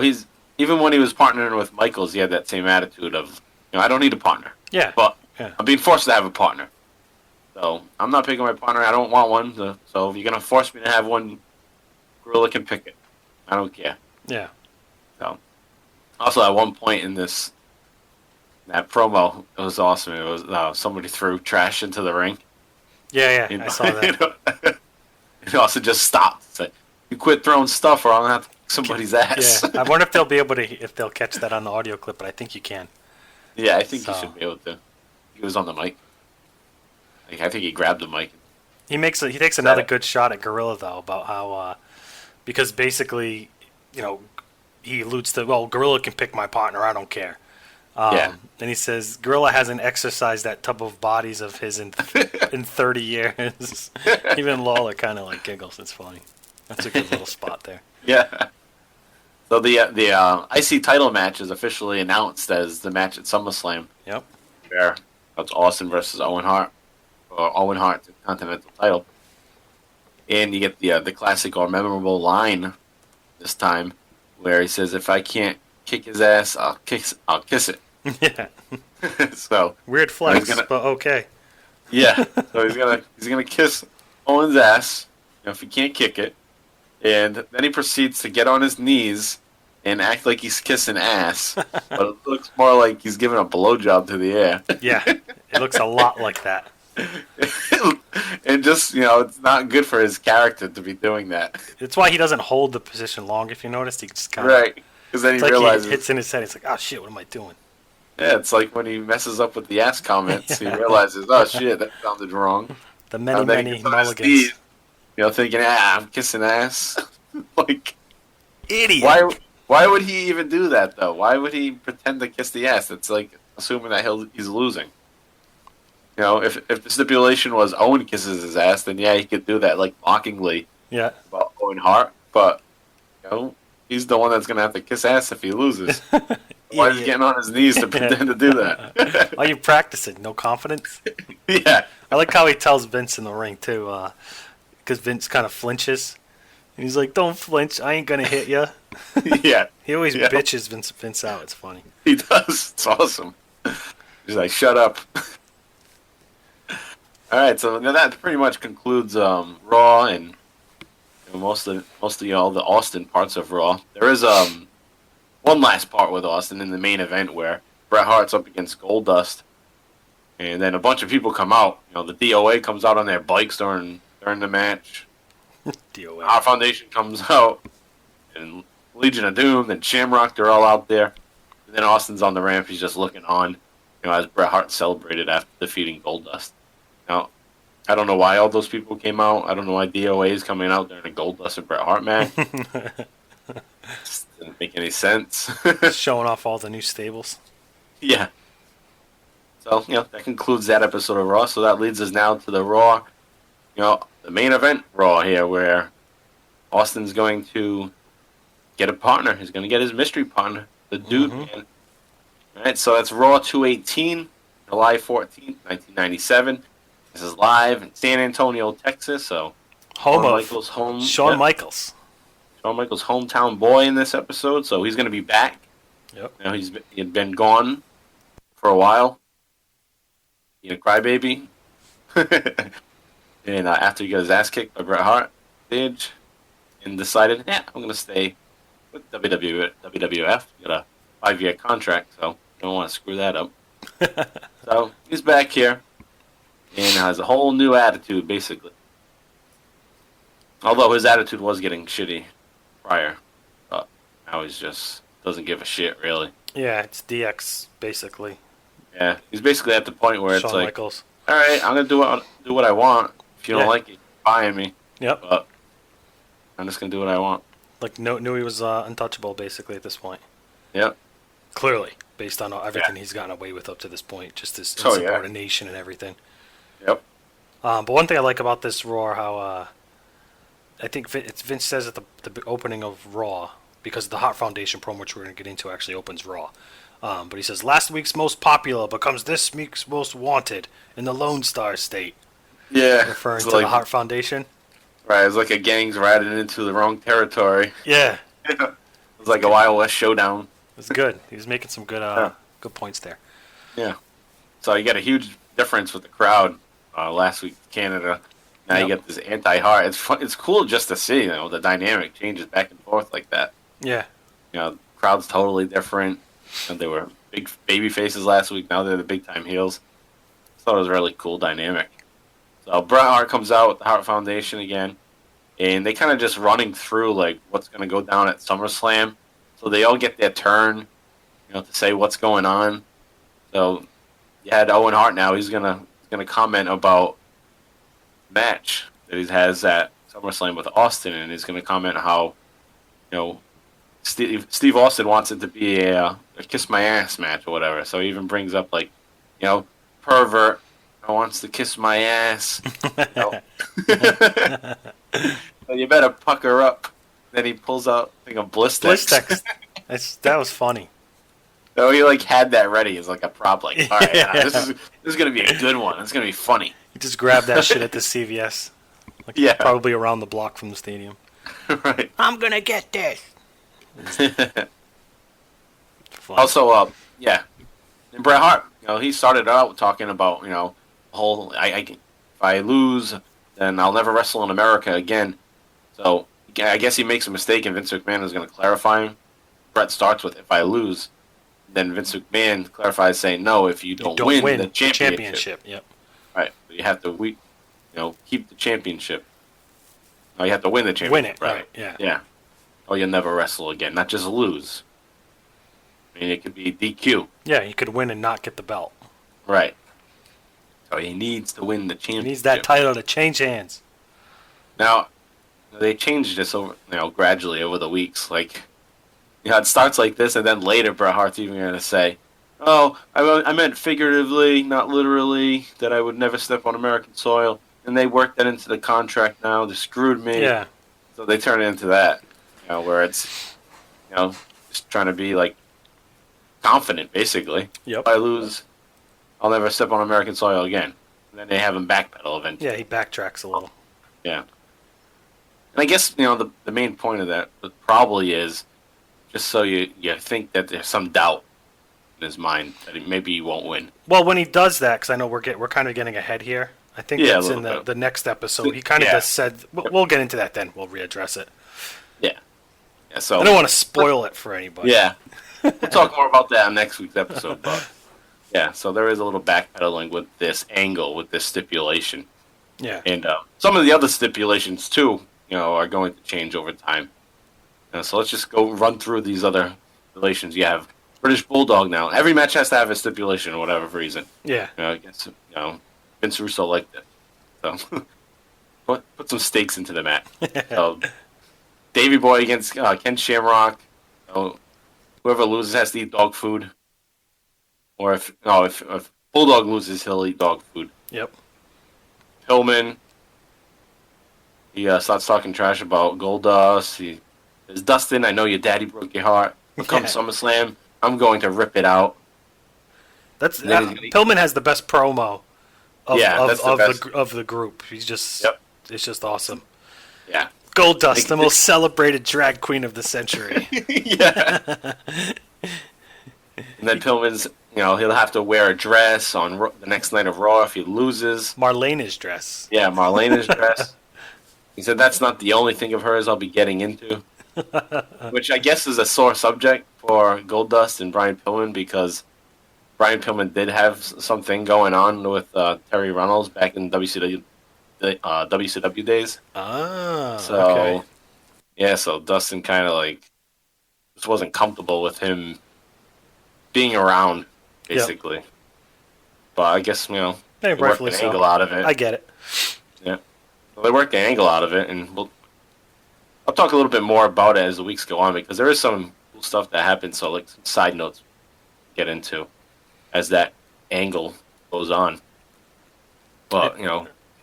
he's, even when he was partnering with Michaels, he had that same attitude of, I don't need a partner. Yeah. But I'm being forced to have a partner. So I'm not picking my partner. I don't want one. So if you're going to force me to have one, Gorilla can pick it. I don't care. Yeah. So, also at one point in that promo, it was awesome. It was somebody threw trash into the ring. Yeah, I saw that. It also just stopped. It's like, you quit throwing stuff or I'm going to have to kick somebody's ass. Yeah, I wonder if they'll be able to, if they'll catch that on the audio clip, but I think you can. Yeah, I think you should be able to. He was on the mic. I think he grabbed the mic. He takes another good shot at Gorilla, though, about how, because basically, he alludes to, well, Gorilla can pick my partner, I don't care. And he says, Gorilla hasn't exercised that tub of bodies of his in 30 years. Even Lawler kind of giggles. It's funny. That's a good little spot there. Yeah. So the IC title match is officially announced as the match at SummerSlam. Yep. Where that's Austin versus Owen Hart for Owen Hart's Continental title. And you get the classic or memorable line this time, where he says, "If I can't kick his ass, I'll kiss it." Yeah. So weird flex, but okay. Yeah. So he's gonna kiss Owen's ass, if he can't kick it, and then he proceeds to get on his knees and act like he's kissing ass, but it looks more like he's giving a blowjob to the air. Yeah, it looks a lot like that. And just, it's not good for his character to be doing that. It's why he doesn't hold the position long. If you noticed, he just kind of right, because then he realizes he hits in his head. He's like, "Oh shit, what am I doing?" Yeah, it's like when he messes up with the ass comments. He realizes, "Oh shit, that sounded wrong." The many mulligans. Knees, thinking, "I'm kissing ass." Like, idiot. Why would he even do that though? Why would he pretend to kiss the ass? It's like assuming that he's losing. If the stipulation was Owen kisses his ass, then yeah, he could do that, like, mockingly. Yeah. About Owen Hart, but he's the one that's gonna have to kiss ass if he loses. Why is he getting on his knees to pretend to do that? Why are you practicing? No confidence? Yeah. I like how he tells Vince in the ring too, because Vince kind of flinches. And he's like, "Don't flinch, I ain't gonna hit you." Yeah. He always bitches Vince out. It's funny. He does. It's awesome. He's like, "Shut up." All right, so now that pretty much concludes Raw and most of all the Austin parts of Raw. There is one last part with Austin in the main event where Bret Hart's up against Goldust, and then a bunch of people come out. The DOA comes out on their bikes during the match. DOA. Our Foundation comes out, and Legion of Doom, and Shamrock, they're all out there. And then Austin's on the ramp. He's just looking on, as Bret Hart celebrated after defeating Goldust. Now, I don't know why all those people came out. I don't know why DOA is coming out during a Goldust and Bret Hart match. Just didn't make any sense. Showing off all the new stables. Yeah. So, that concludes that episode of Raw. So that leads us now to the Raw, the main event Raw here, where Austin's going to get a partner. He's going to get his mystery partner, the Dude Man. All right, so that's Raw 218, July 14th, 1997. This is live in San Antonio, Texas. So Shawn Michaels' hometown boy in this episode. So he's going to be back. Yep. He had been gone for a while. Being a crybaby. And after he got his ass kicked by Bret Hart, and decided, I'm going to stay with WWF. Got a 5-year contract, so don't want to screw that up. So he's back here and has a whole new attitude, basically. Although his attitude was getting shitty prior, but now he's just doesn't give a shit, really. Yeah, it's DX, basically. Yeah, he's basically at the point where it's Shawn like, Michaels. all right, I'm going to do what I want. If you don't like it, you're buying me. Yep. But I'm just going to do what I want. Like, knew he was untouchable, basically, at this point. Yep. Clearly, based on everything he's gotten away with up to this point, just his insubordination and everything. Yep. But one thing I like about this Raw, how I think Vince says at the opening of Raw, because the Hart Foundation promo, which we're going to get into, actually opens Raw. But he says, last week's most popular becomes this week's most wanted in the Lone Star State. Yeah. Referring to the Hart Foundation. Right, it's like a gang's riding into the wrong territory. Yeah. It's like a Wild West showdown. It was good. He was making some good good points there. Yeah. So you got a huge difference with the crowd last week in Canada. Now you get this anti-Hart. It's fun. It's cool just to see, the dynamic changes back and forth like that. Yeah. The crowd's totally different. They were big baby faces last week. Now they're the big-time heels. I thought it was a really cool dynamic. So Bret Hart comes out with the Hart Foundation again, and they kind of just running through like what's going to go down at SummerSlam. So they all get their turn, to say what's going on. So you had Owen Hart now. He's gonna comment about the match that he has at SummerSlam with Austin, and he's going to comment how Steve Austin wants it to be a kiss my ass match or whatever. So he even brings up like pervert wants to kiss my ass. So you better pucker up. Then he pulls out a Blistex. That was funny. So he had that ready as like a prop. Like, all right, this is gonna be a good one. It's gonna be funny. You just grab that shit at the CVS. Like, Yeah. Probably around the block from the stadium. Right. I'm gonna get this. Fun. Also, yeah, and Bret Hart, he started out talking about, whole if I lose, then I'll never wrestle in America again. So I guess he makes a mistake, and Vince McMahon is going to clarify him. Bret starts with "if I lose," then Vince McMahon clarifies saying, "No, if you don't win the championship." Yep. Right, you have to keep the championship. No, you have to win the championship. Win it, right? Yeah. Yeah. Or you'll never wrestle again, not just lose. I mean, it could be DQ. Yeah, you could win and not get the belt. Right. So he needs to win the championship. He needs that title to change hands. Now, they changed this over, gradually over the weeks. Like, it starts like this, and then later Bret Hart's even going to say, "Oh, I meant figuratively, not literally, that I would never step on American soil." And they worked that into the contract now. They screwed me. Yeah. So they turn it into that, where it's, just trying to be, like, confident, basically. Yep. If I lose, I'll never step on American soil again. And then they have him backpedal eventually. Yeah, he backtracks a little. Yeah. And I guess, the main point of that probably is just so you think that there's some doubt in his mind that maybe he won't win. Well, when he does that, because I know we're kind of getting ahead here. I think that's in the next episode. He kind of just said, we'll get into that then. We'll readdress it. Yeah. So I don't want to spoil it for anybody. Yeah. We'll talk more about that on next week's episode. But yeah, so there is a little backpedaling with this angle, with this stipulation. Yeah. And some of the other stipulations, too, are going to change over time. So let's just go run through these other stipulations. You have British Bulldog now. Every match has to have a stipulation for whatever reason. Yeah. I guess, Vince Russo liked it. So put some stakes into the match. So, Davey Boy against Ken Shamrock. Whoever loses has to eat dog food. Or if Bulldog loses, he'll eat dog food. Yep. Pillman, he starts talking trash about Goldust. He says, "Dustin, I know your daddy broke your heart. Come SummerSlam, I'm going to rip it out." That's Pillman has the best promo of the group. He's just it's just awesome. Yeah. Goldust, the most celebrated drag queen of the century. Yeah. And then Pillman's, he'll have to wear a dress on the next night of Raw if he loses. Marlena's dress. Yeah, Marlena's dress. He said that's not the only thing of hers I'll be getting into. Which I guess is a sore subject for Goldust and Brian Pillman, because Brian Pillman did have something going on with Terry Runnels back in WCW days. Ah, so, okay. Yeah, so Dustin kind of just wasn't comfortable with him being around, basically. Yep. But I guess, they worked an angle out of it. I get it. Yeah. Well, they worked the angle out of it, and I'll talk a little bit more about it as the weeks go on, because there is some cool stuff that happens, so some side notes get into as that angle goes on. But,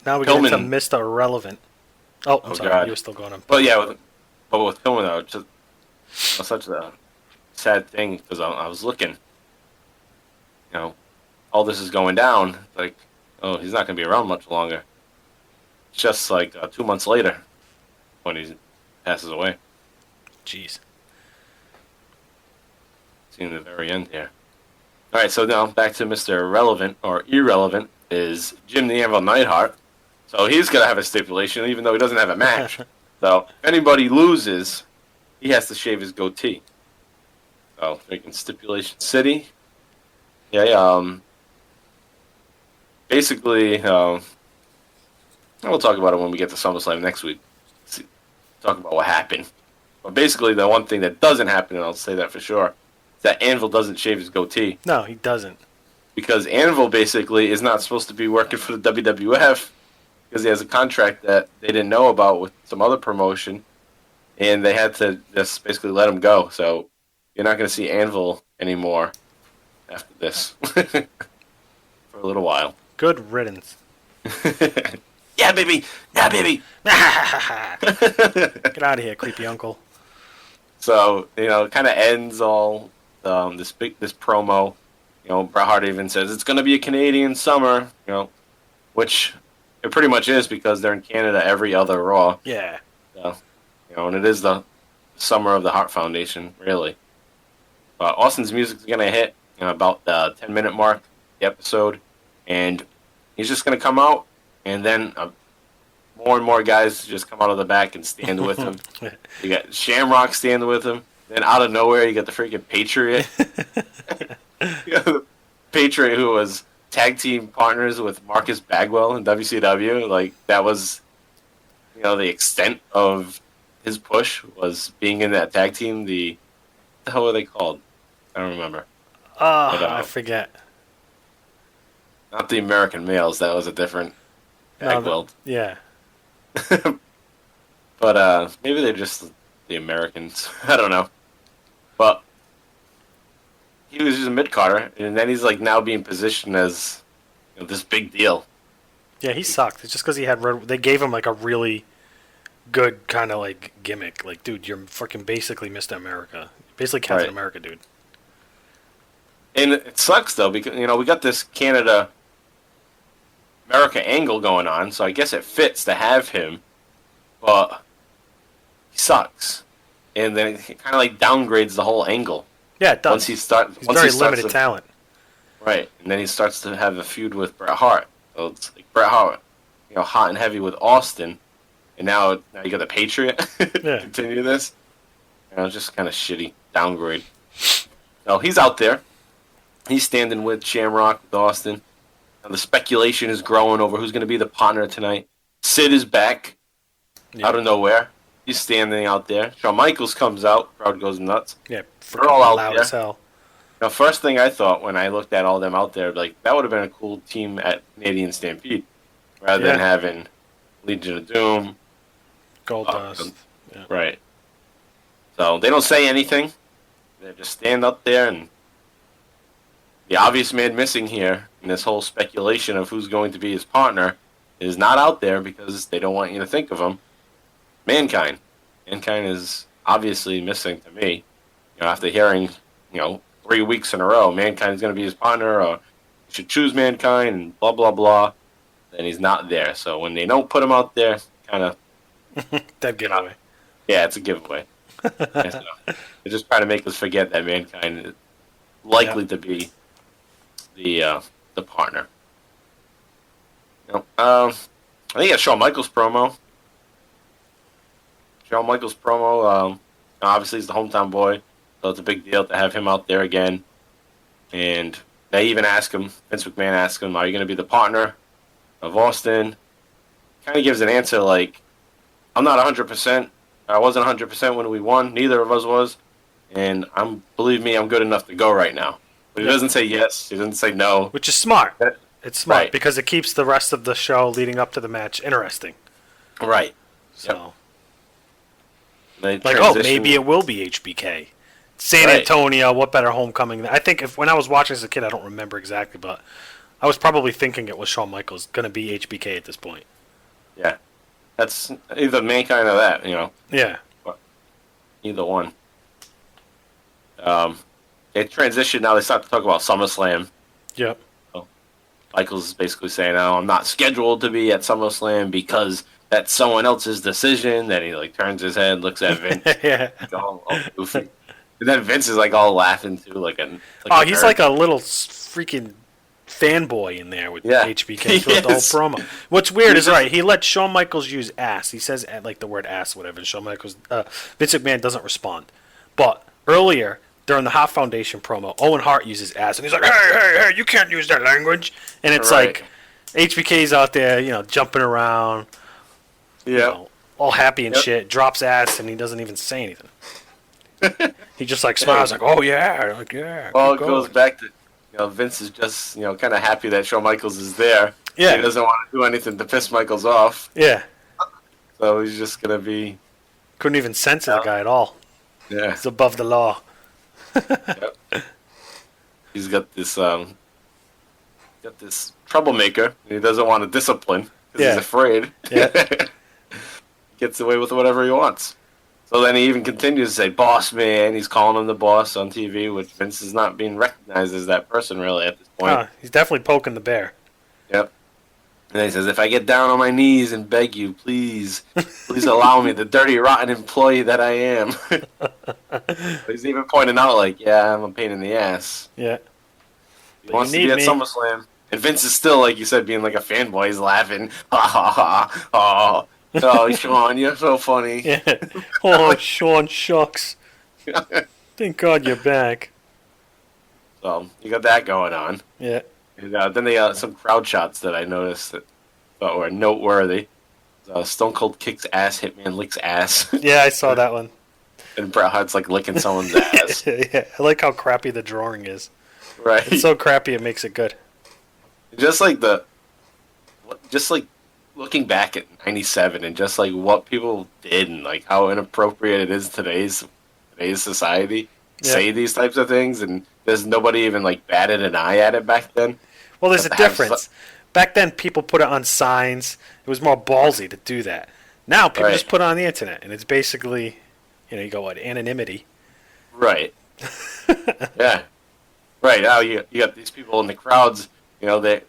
now we get into Mr. Irrelevant. Oh, I'm sorry, God. you were still going on. But yeah, with Pillman, though, it's just such a sad thing, because I was looking, all this is going down, he's not going to be around much longer. It's just 2 months later when he passes away. Jeez. Seeing the very end here. All right, so now back to Mr. Irrelevant, or Irrelevant, is Jim the Anvil Neidhart. So he's going to have a stipulation, even though he doesn't have a match. So if anybody loses, he has to shave his goatee. So freaking Stipulation City. Yeah, basically, we'll talk about it when we get to SummerSlam next week. Talk about what happened. But basically, the one thing that doesn't happen, and I'll say that for sure, is that Anvil doesn't shave his goatee. No, he doesn't. Because Anvil basically is not supposed to be working for the WWF, because he has a contract that they didn't know about with some other promotion, and they had to just basically let him go. So you're not going to see Anvil anymore after this for a little while. Good riddance. Yeah, baby. Yeah, baby. Get out of here, creepy uncle. So, it kind of ends all this promo. Bret Hart even says it's going to be a Canadian summer, which It pretty much is because they're in Canada every other Raw. Yeah. So, and it is the summer of the Hart Foundation, really. But Austin's music is going to hit about the 10-minute mark, the episode, and he's just going to come out, and then more and more guys just come out of the back and stand with him. You got Shamrock stand with him. Then out of nowhere, you got the freaking Patriot. You got the Patriot who was tag team partners with Marcus Bagwell in WCW. Like, that was, the extent of his push was being in that tag team. What the hell were they called? I don't remember. I forget. Not the American Males. That was a different tag belt. Yeah. But maybe they're just the Americans. I don't know. But he was just a mid-carder, and then he's like now being positioned as this big deal. Yeah, he sucked. It's just because he had they gave him like a really good kind of like gimmick. Like, dude, you're fucking basically Mr. America. Basically Captain America, dude. And it sucks though because we got this Canada America angle going on, so I guess it fits to have him, but he sucks. And then it kind of like downgrades the whole angle. Yeah, it does. He's very limited talent. Right, and then he starts to have a feud with Bret Hart. So it's like Bret Hart, hot and heavy with Austin, and now you got the Patriot. Yeah. Continue this. It's just kind of shitty downgrade. No, he's out there. He's standing with Shamrock, with Austin. And the speculation is growing over who's going to be the partner tonight. Sid is back out of nowhere. He's standing out there. Shawn Michaels comes out. Crowd goes nuts. Yeah, they're all out loud there. As hell. Now, first thing I thought when I looked at all them out there, like that would have been a cool team at Canadian Stampede, rather than having Legion of Doom, Goldust. Right. So they don't say anything. They just stand up there, and the obvious man missing here in this whole speculation of who's going to be his partner is not out there because they don't want you to think of him. Mankind. Mankind is obviously missing to me. After hearing, 3 weeks in a row, Mankind is going to be his partner, or you should choose Mankind, and blah, blah, blah, then he's not there. So when they don't put him out there, kind of... Dead giveaway. Yeah, it's a giveaway. They're just trying to make us forget that Mankind is likely to be the partner. I think it's Shawn Michaels promo. Obviously he's the hometown boy, so it's a big deal to have him out there again. And they even ask him, Vince McMahon asked him, are you going to be the partner of Austin? Kind of gives an answer like, I'm not 100%. I wasn't 100% when we won. Neither of us was. And believe me, I'm good enough to go right now. But he doesn't say yes. He doesn't say no. Which is smart. It's smart because it keeps the rest of the show leading up to the match interesting. Right. So, yep. Maybe it will be HBK. San Antonio, what better homecoming? I think when I was watching as a kid, I don't remember exactly, but I was probably thinking it was Shawn Michaels going to be HBK at this point. Yeah. That's either Mankind or that, Yeah. But either one. They transition now. They start to talk about SummerSlam. Yep. So Michaels is basically saying, "Oh, I'm not scheduled to be at SummerSlam because that's someone else's decision." Then he turns his head, looks at Vince, yeah, all goofy, and then Vince is all laughing too, he's like a little freaking fanboy in there with HBK throughout the whole promo. What's weird is he let Shawn Michaels use ass. He says the word ass, whatever. And Shawn Michaels, Vince McMahon doesn't respond. But earlier during the Hart Foundation promo, Owen Hart uses ass, and he's like, "Hey, you can't use that language." And it's like HBK's out there, jumping around, all happy and shit. Drops ass, and he doesn't even say anything. He just smiles, "Oh yeah, yeah." Well, it goes back to Vince is just kind of happy that Shawn Michaels is there. Yeah, he doesn't want to do anything to piss Michaels off. Yeah, so he's just gonna be couldn't even censor the guy at all. Yeah, he's above the law. Yep. He's got this troublemaker, and he doesn't want to discipline because he's afraid. Yeah. Gets away with whatever he wants. So then he even continues to say, "Boss man." He's calling him the boss on TV, which Vince is not being recognized as that person really at this point. He's definitely poking the bear. Yep. And then he says, if I get down on my knees and beg you, please allow me, the dirty, rotten employee that I am. He's even pointing out, like, yeah, I'm a pain in the ass. Yeah. He wants to be at SummerSlam. And Vince is still, like you said, being like a fanboy. He's laughing. Ha ha ha. Oh, oh, Sean, you're so funny. Yeah. Oh, Sean, shucks. Thank God you're back. So, you got that going on. Yeah. And, then they got some crowd shots that I noticed that thought were noteworthy. Stone Cold kicks ass, Hitman licks ass. Yeah, I saw that one. And Bret Hart's like licking someone's ass. Yeah, I like how crappy the drawing is. Right. It's so crappy it makes it good. Just like looking back at '97 and just like what people did and like how inappropriate it is today's society say these types of things, and there's nobody even like batted an eye at it back then. Well, there's a difference. Back then, people put it on signs. It was more ballsy to do that. Now people just put it on the internet, and it's basically, you go what, anonymity. Right. Yeah. Right. Now you got these people in the crowds. They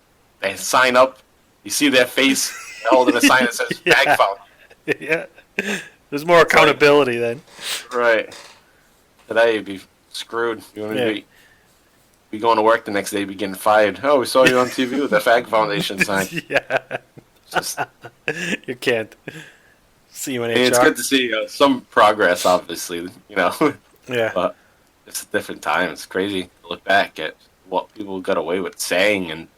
sign up. You see their face holding a sign that says "Bag Found." Yeah. There's more accountability then. Right. Today you'd be screwed. You want to be going to work the next day, be getting fired. Oh, we saw you on TV with the Fag Foundation sign. Yeah. You can't. See you in HR. It's good to see some progress, obviously. Yeah. But it's a different time. It's crazy to look back at what people got away with saying and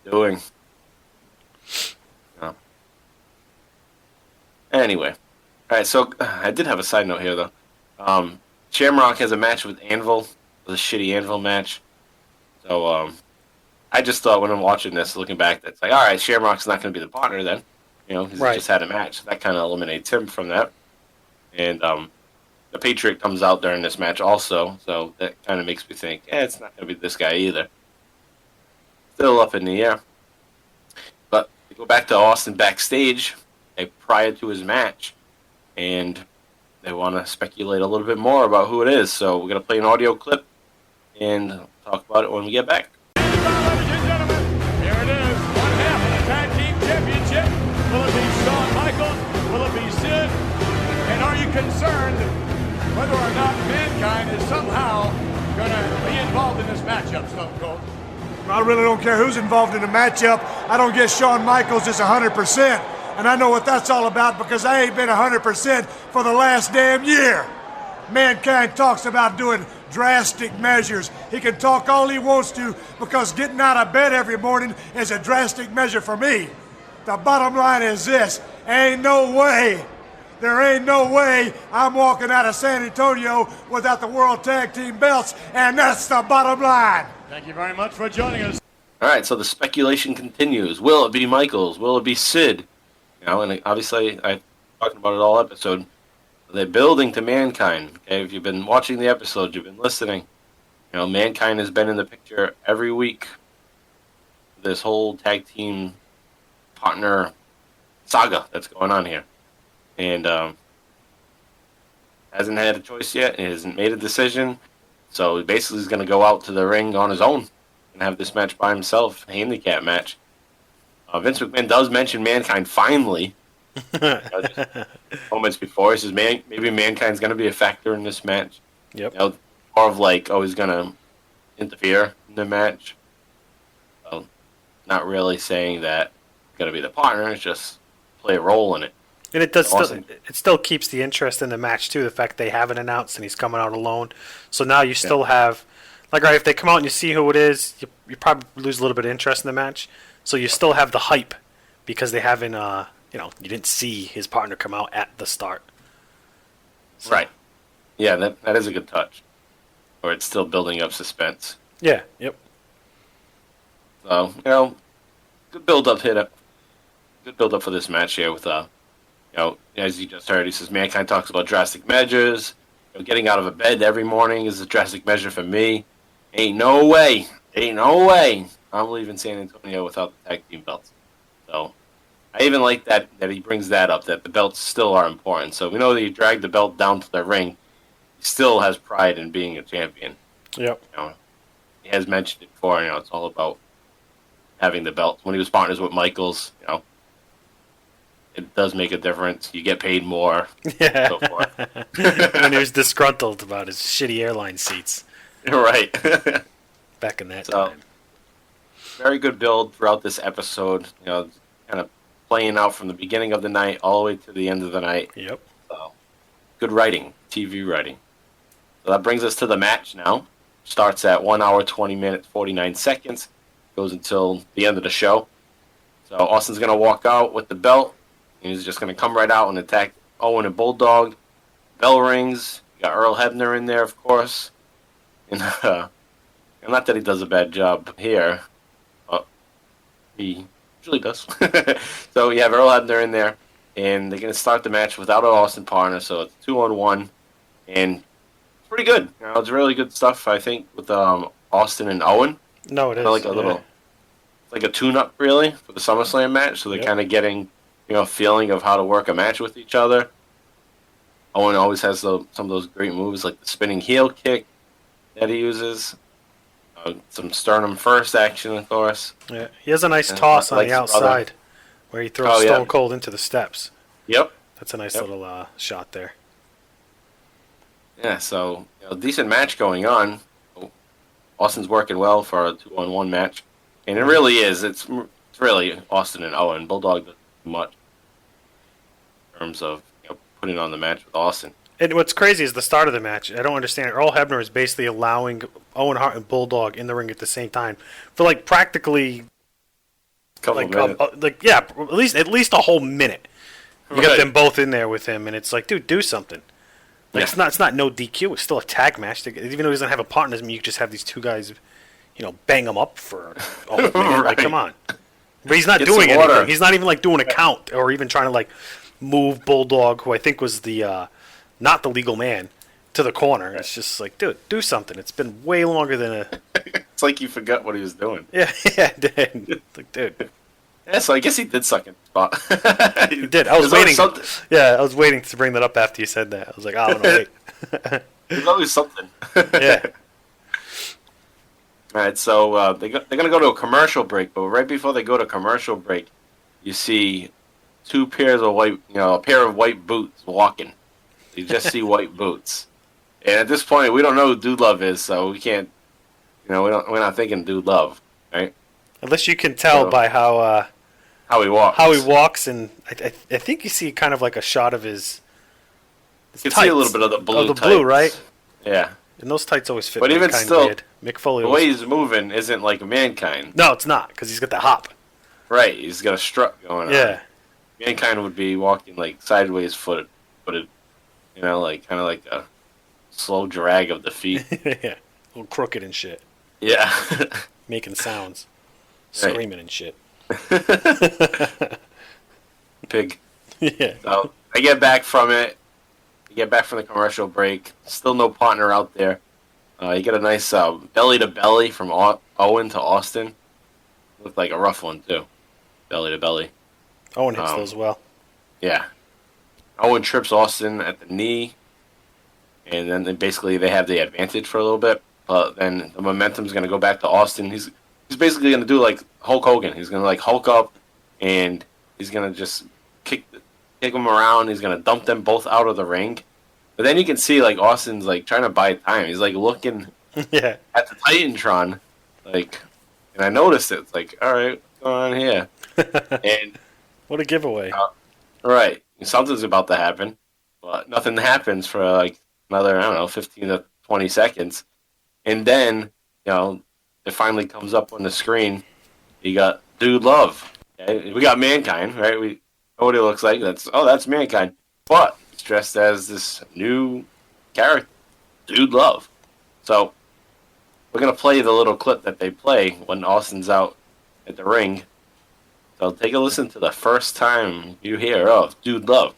doing. Anyway. All right, so I did have a side note here, though. Shamrock has a match with Anvil. It was a shitty Anvil match. So I just thought when I'm watching this, looking back, that's like, all right, Shamrock's not going to be the partner then. He's just had a match. That kind of eliminates him from that. And the Patriot comes out during this match also, so that kind of makes me think, it's not going to be this guy either. Still up in the air. But we go back to Austin backstage prior to his match, and they want to speculate a little bit more about who it is. So we're going to play an audio clip and talk about it when we get back. Ladies and gentlemen, here it is. One half of the Tag Team Championship. Will it be Shawn Michaels? Will it be Sid? And are you concerned whether or not Mankind is somehow going to be involved in this matchup, Stone Cold? I really don't care who's involved in the matchup. I don't guess Shawn Michaels is 100%. And I know what that's all about because I ain't been 100% for the last damn year. Mankind talks about doing drastic measures. He can talk all he wants to because getting out of bed every morning is a drastic measure for me. The bottom line is this. There ain't no way I'm walking out of San Antonio without the World Tag Team belts, and that's the bottom line. Thank you very much for joining us. All right, so the speculation continues. Will it be Michaels? Will it be Sid? And obviously, I'm talking about it all episode. They're building to Mankind. Okay, if you've been watching the episodes, you've been listening. Mankind has been in the picture every week. This whole tag team partner saga that's going on here, and hasn't had a choice yet. He hasn't made a decision, so he basically is going to go out to the ring on his own and have this match by himself, a handicap match. Vince McMahon does mention Mankind finally. Just moments before, he says, maybe Mankind's going to be a factor in this match. Yep. More of like, he's going to interfere in the match. So, not really saying that he's going to be the partner. It's just play a role in it. And it does it still keeps the interest in the match too. The fact they haven't announced and he's coming out alone. So now you still have, like, right, if they come out and you see who it is, you probably lose a little bit of interest in the match. So you still have the hype because they haven't, you didn't see his partner come out at the start. So. Right. Yeah, that is a good touch. Or it's still building up suspense. Yeah, yep. So, good build-up hit. Good build-up for this match here with, as you just heard, he says, Mankind talks about drastic measures. Getting out of a bed every morning is a drastic measure for me. Ain't no way I'm leaving San Antonio without the tag team belts. So I even like that he brings that up, that the belts still are important. So we know that he dragged the belt down to the ring. He still has pride in being a champion. Yep. He has mentioned it before, it's all about having the belt. When he was partners with Michaels, it does make a difference. You get paid more. Yeah. So forth. When he was disgruntled about his shitty airline seats. Right. Back in that So, time. very good build throughout this episode. Kind of playing out from the beginning of the night all the way to the end of the night. Yep. So, good writing, TV writing. So that brings us to the match now. Starts at 1 hour, 20 minutes, 49 seconds. Goes until the end of the show. So Austin's going to walk out with the belt. And he's just going to come right out and attack Owen and Bulldog. Bell rings. You got Earl Hebner in there, of course. And not that he does a bad job here. He usually does. So you have Earl Hebner in there. And they're going to start the match without an Austin partner. So it's 2-on-1. And it's pretty good. It's really good stuff, I think, with Austin and Owen. No, it is. Like a little, like a tune-up, really, for the SummerSlam match. So they're kind of getting, feeling of how to work a match with each other. Owen always has some of those great moves, like the spinning heel kick that he uses. Some sternum first action, of course. Yeah, he has a nice toss on the outside where he throws Stone Cold into the steps. Yep. That's a nice little shot there. Yeah, so decent match going on. Austin's working well for a 2-on-1 match, and it really is. It's really Austin and Owen. Bulldog doesn't do much in terms of putting on the match with Austin. And what's crazy is the start of the match. I don't understand it. Earl Hebner is basically allowing Owen Hart and Bulldog in the ring at the same time for practically at least a whole minute. You got them both in there with him, and it's like, dude, do something. It's not no DQ. It's still a tag match. Even though he doesn't have a partner, you just have these two guys, bang them up for a minute. Right. Come on. But he's not doing anything. Water. He's not even doing a count or even trying to move Bulldog, who I think was the not the legal man, to the corner. It's just dude, do something. It's been way longer than a. It's like you forgot what he was doing. Yeah, I did. Dude. Yeah, so I guess he did suck in the spot. He did. I was waiting. I was waiting to bring that up after you said that. I was like, I'm gonna wait. There's always something. Yeah. All right, so they're gonna go to a commercial break, but right before they go to commercial break, you see two pairs of a pair of white boots walking. You just see white boots, and at this point, we don't know who Dude Love is, so we can't. We're not thinking Dude Love, right? Unless you can tell by how he walks. How he walks, and I think you see kind of a shot of his you can see a little bit of the blue. Oh, the blue, right? Yeah. And those tights always fit. But even still, weird. Mick Foley the way he's moving isn't like Mankind. No, it's not, because he's got the hop. Right, he's got a strut going on. Yeah. Mankind would be walking sideways footed, kind of like a slow drag of the feet. Yeah, a little crooked and shit. Yeah. Making sounds. Screaming and shit. Pig. Yeah. So I get back from it. You get back from the commercial break. Still no partner out there. You get a nice belly to belly from Owen to Austin. Looked like a rough one too. Belly to belly. Owen hits those well. Yeah. Owen trips Austin at the knee, and then basically they have the advantage for a little bit. But then the momentum's going to go back to Austin. He's basically going to do like Hulk Hogan. He's going to Hulk up, and he's going to just kick them around. He's going to dump them both out of the ring. But then you can see Austin's trying to buy time. He's looking at the Titantron, and I noticed it. It's all right, what's going on here? And what a giveaway! Right, something's about to happen, but nothing happens for another 15 to 20 seconds, and then it finally comes up on the screen. You got Dude Love. Okay? We got Mankind, right? We know what he looks like. That's Mankind, but it's dressed as this new character, Dude Love. So we're gonna play the little clip that they play when Austin's out at the ring. So take a listen to the first time you hear of Dude Love.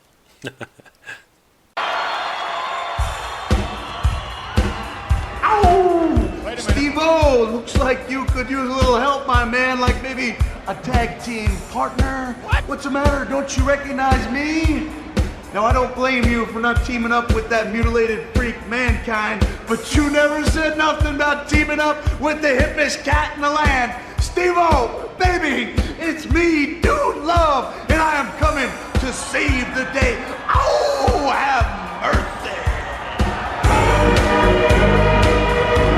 Steve-O, looks like you could use a little help, my man, like maybe a tag team partner. What? What's the matter? Don't you recognize me? Now, I don't blame you for not teaming up with that mutilated freak Mankind, but you never said nothing about teaming up with the hippest cat in the land. Steve-O, baby, it's me, Dude Love, and I am coming to save the day. Oh, have mercy.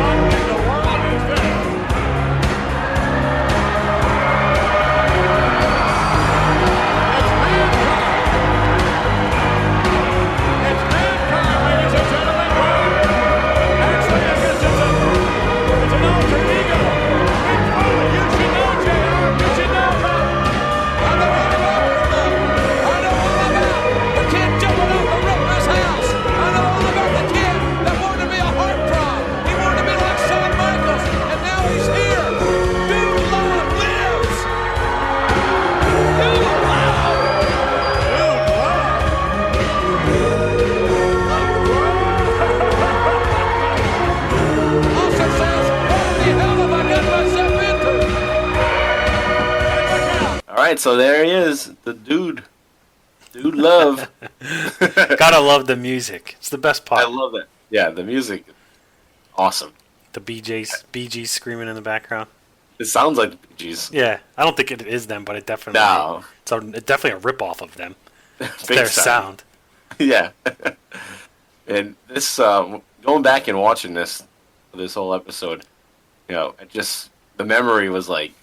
What in the world is this? It's mankind. It's mankind, ladies and gentlemen. Actually, I guess it's an alter ego. Rick Foley, you should know, JR. You should know about. I know all about the kid jumping off the roof of his house. I know all about the kid that wanted to be a heartthrob. He wanted to be like Shawn Michaels, and now he's here. Dude Love lives. Dude Love. Austin says, what the hell have I got myself into? All right, so there he is, the dude. Dude Love. Gotta love the music. It's the best part. I love it. Yeah, the music, awesome. The BGs screaming in the background. It sounds like the Bee Gees. Yeah, I don't think it is them, but it definitely No. it's definitely a rip off of them. It's Big their time. sound. Yeah. And this, going back and watching this whole episode, the memory was like,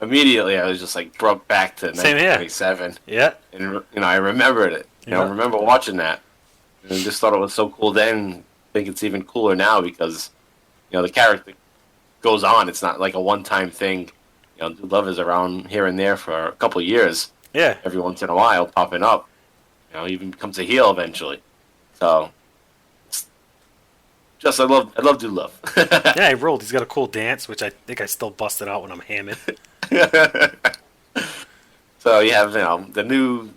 immediately I was just like brought back to Same here. 1997. Yeah. And, I remembered it. I remember watching that. And just thought it was so cool then. I think it's even cooler now because, the character goes on. It's not like a one-time thing. Dude Love is around here and there for a couple of years. Yeah. Every once in a while, popping up. Even becomes a heel eventually. So, I love Dude Love. Yeah, he rolled. He's got a cool dance, which I think I still busted out when I'm hammered. So you have the new.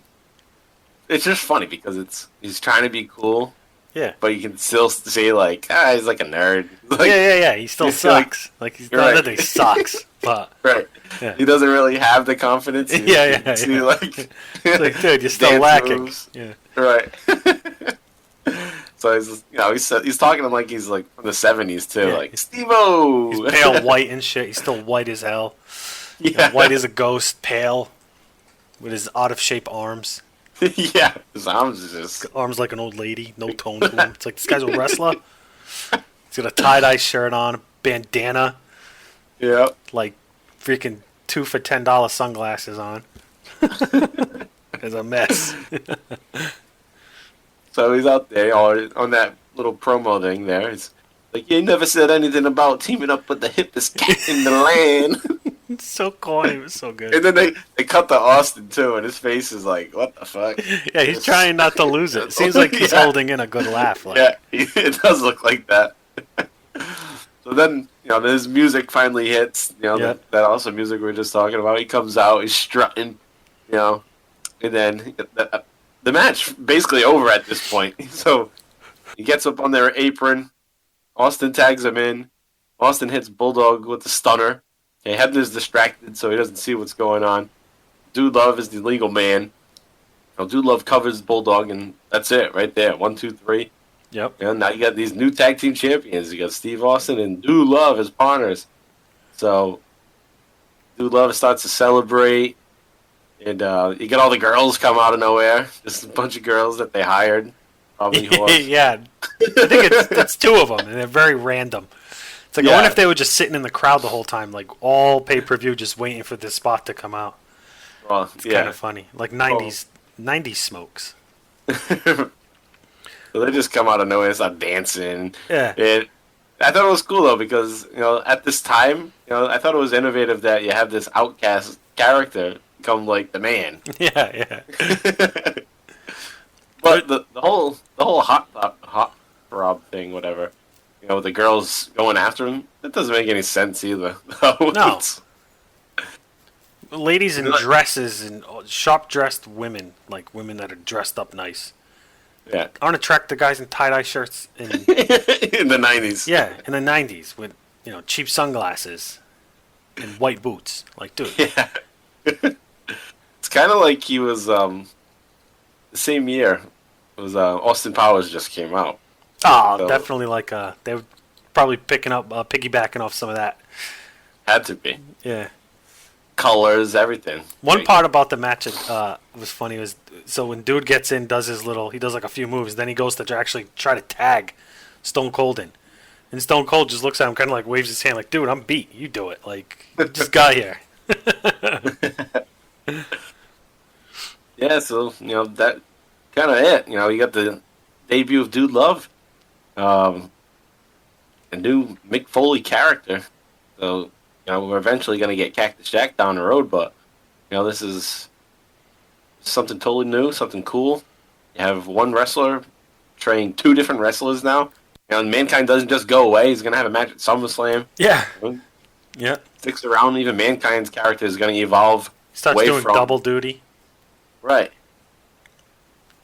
It's just funny because he's trying to be cool, Yeah. but you can still say like he's like a nerd. Like, Yeah. He still you feel like- sucks. Like he's you're not right. that he sucks, but right. Yeah. He doesn't really have the confidence. You Yeah. see, like, it's like, dude, you're still dance lacking. moves. Yeah. Right. So he's talking to him like he's like from the 70s too, Yeah. like Steve-O. He's pale white and shit. He's still white as hell. Yeah. White as a ghost, pale, with his out of shape arms. Yeah, his arms is just Arms like an old lady, no tone to him. It's like this guy's a wrestler. He's got a tie-dye shirt on, a bandana, yeah. like freaking 2 for $10 sunglasses on. It's a mess. So he's out there on that little promo thing there. It's like, you never said anything about teaming up with the hippest cat in the land. It's so corny. It was so good. And then they cut to Austin too, and his face is like, what the fuck? Yeah, he's trying not to lose it. Seems like he's Yeah. holding in a good laugh. Like, Yeah, it does look like that. So then, his music finally hits. Yeah. That awesome music we were just talking about. He comes out, he's strutting, and then the match basically over at this point. So he gets up on their apron. Austin tags him in. Austin hits Bulldog with the stunner. Okay, Hebner's distracted, so he doesn't see what's going on. Dude Love is the legal man. Dude Love covers Bulldog, and that's it right there. 1, 2, 3. Yep. Now you got these new tag team champions. You got Steve Austin and Dude Love as partners. So Dude Love starts to celebrate, and you get all the girls come out of nowhere. Just a bunch of girls that they hired. Probably whores. Yeah. I think it's 2 of them, and they're very random. It's like, I wonder if they were just sitting in the crowd the whole time, like all pay-per-view, just waiting for this spot to come out. Well, It's kind of funny. Like 90s smokes. So they just come out of nowhere and start dancing. Yeah. And I thought it was cool, though, because, at this time, I thought it was innovative that you have this outcast character become, like, the man. Yeah. But the whole hot throb thing, whatever, with the girls going after him, that doesn't make any sense either. No. Ladies in dresses and sharp-dressed women, like women that are dressed up nice, Yeah. aren't attracted to guys in tie-dye shirts in In the 90s. yeah, in the 90s with, cheap sunglasses and white boots. Like, dude. Yeah. It's kind of like he was, the same year, it was, Austin Powers just came out. Oh, So- definitely like they were probably piggybacking off some of that. Had to be. Yeah. colors, everything. One part about the match was funny was so when Dude gets in, he does like a few moves, then he goes to actually try to tag Stone Cold in, and Stone Cold just looks at him, kind of like waves his hand, like, "Dude, I'm beat. You do it. Like, you just got here." Yeah, so that kind of it. You got the debut of Dude Love, a new Mick Foley character. So we're eventually going to get Cactus Jack down the road, but this is something totally new, something cool. You have one wrestler training two different wrestlers now. Mankind doesn't just go away. He's going to have a match at SummerSlam. Yeah. Yeah. Sticks around. Even Mankind's character is going to evolve. Starts doing double duty. Right.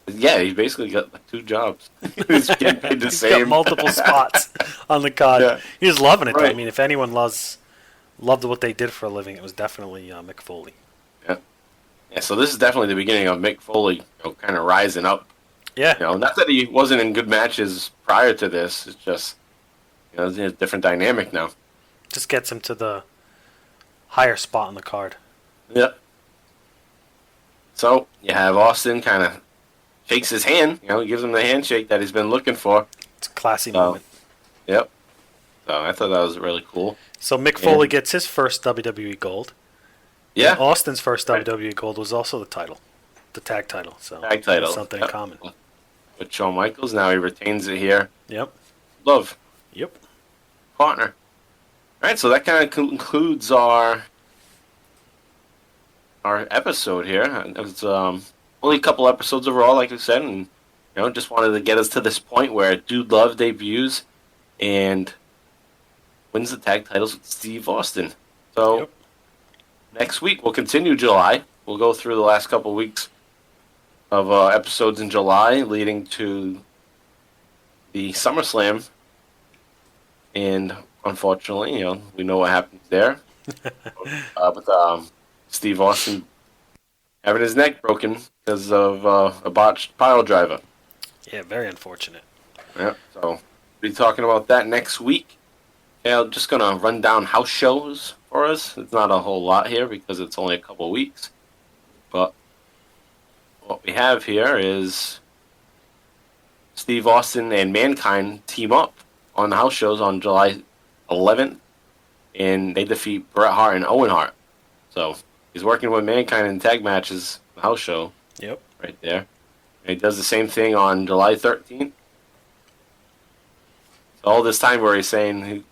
Yeah, he's basically got like 2 jobs. He's getting paid the same. Got multiple spots on the card. Yeah. He's loving it. Right. I mean, if anyone loved what they did for a living, it was definitely Mick Foley. Yeah. Yeah. So this is definitely the beginning of Mick Foley, kind of rising up. Yeah. Not that he wasn't in good matches prior to this. It's just, it's a different dynamic now. Just gets him to the higher spot on the card. Yep. So you have Austin kind of shakes his hand. He gives him the handshake that he's been looking for. It's a classy moment. Yep. So I thought that was really cool. So Mick Foley gets his first WWE Gold. Yeah. And Austin's first WWE Gold was also the title, the tag title. So tag title. Something in common. With Shawn Michaels, now he retains it here. Yep. Love. Yep. Partner. All right, so that kind of concludes our episode here. It was only a couple episodes overall, like I said, and just wanted to get us to this point where Dude Love debuts and wins the tag titles with Steve Austin. So next week we'll continue July. We'll go through the last couple weeks of episodes in July, leading to the SummerSlam, and unfortunately, we know what happens there. With Steve Austin having his neck broken because of a botched pile driver. Yeah, very unfortunate. Yeah, so we'll be talking about that next week. Yeah, I'm just going to run down house shows for us. It's not a whole lot here because it's only a couple weeks. But what we have here is Steve Austin and Mankind team up on the house shows on July 11th, and they defeat Bret Hart and Owen Hart. So he's working with Mankind in tag matches, the house show. Yep. Right there. And he does the same thing on July 13th. So all this time where he's saying,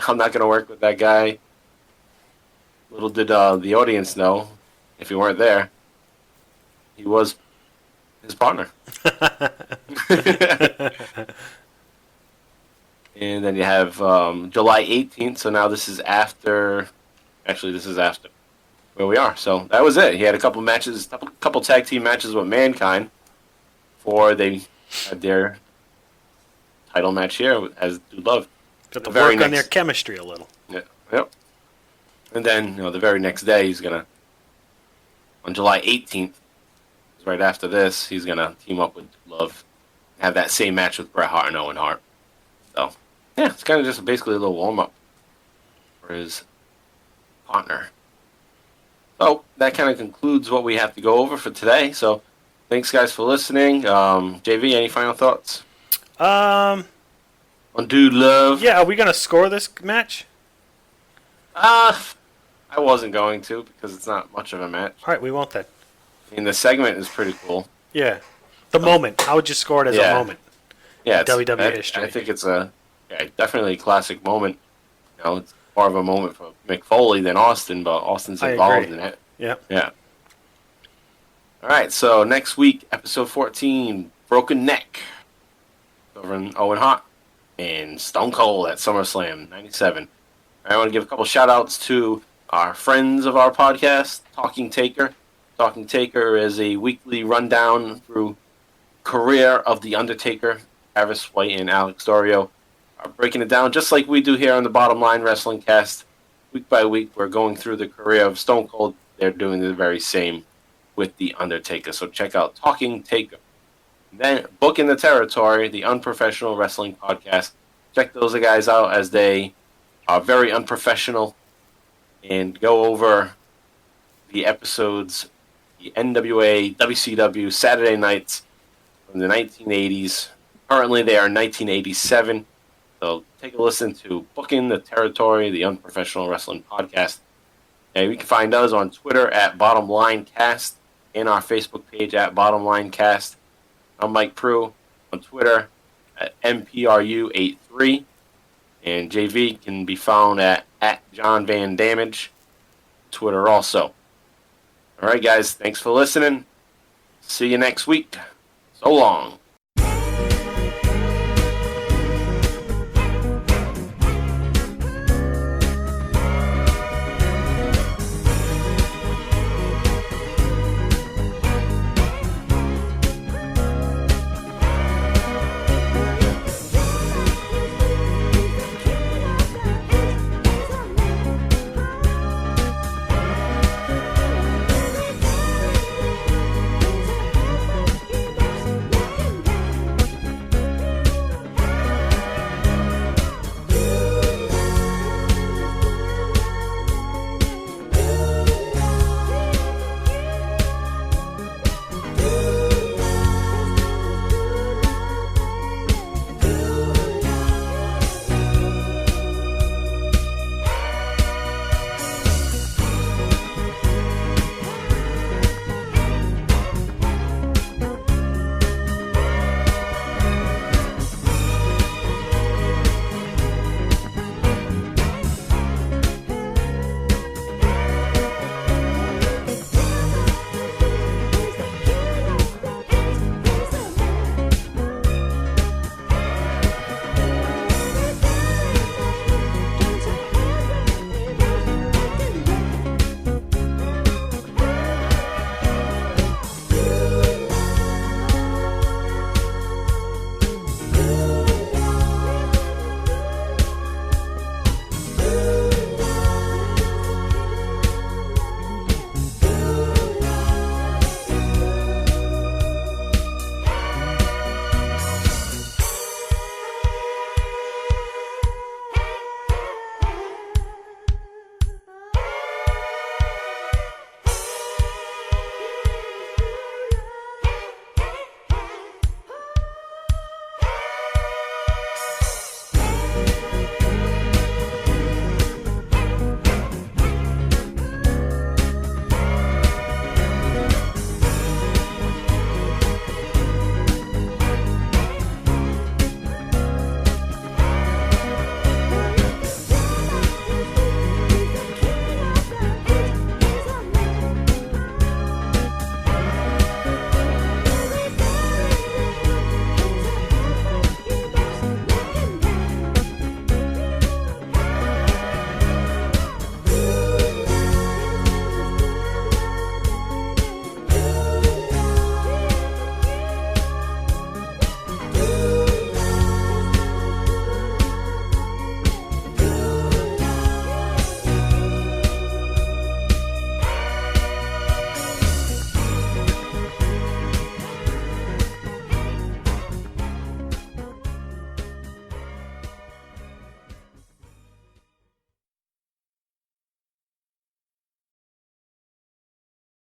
I'm not going to work with that guy. Little did the audience know, if he weren't there, he was his partner. And then you have July 18th, so now this is after. Actually, this is after where we are. So that was it. He had a couple matches, a couple tag team matches with Mankind before they had their title match here as Dude Love. Got to work on their chemistry a little. Yeah, yep. And then, the very next day, he's going to, on July 18th, right after this, he's going to team up with Love, have that same match with Bret Hart and Owen Hart. So, yeah, it's kind of just basically a little warm-up for his partner. So, that kind of concludes what we have to go over for today. So, thanks, guys, for listening. JV, any final thoughts? On Dude Love? Yeah, are we going to score this match? I wasn't going to because it's not much of a match. All right, we won't then. I mean, the segment is pretty cool. Yeah. The moment. How would you score it as a moment? Yeah, WWE history. I think it's definitely a classic moment. It's more of a moment for Mick Foley than Austin, but Austin's involved in it. Yeah. Yeah. All right, so next week, episode 14, Broken Neck, covering Owen Hart and Stone Cold at SummerSlam '97. I want to give a couple shout-outs to our friends of our podcast, Talking Taker. Talking Taker is a weekly rundown through career of The Undertaker. Travis White and Alex Dorio are breaking it down just like we do here on the Bottom Line Wrestling Cast. Week by week, we're going through the career of Stone Cold. They're doing the very same with The Undertaker. So check out Talking Taker. Then Book in the Territory, the Unprofessional Wrestling Podcast. Check those guys out as they are very unprofessional and go over the episodes, the NWA, WCW Saturday nights from the 1980s. Currently, they are 1987. So take a listen to Booking the Territory, the Unprofessional Wrestling Podcast. And you can find us on Twitter at BottomLineCast and our Facebook page at BottomLineCast. I'm Mike Prue on Twitter at MPRU83. And JV can be found at John Van Damage, Twitter also. All right, guys, thanks for listening. See you next week. So long.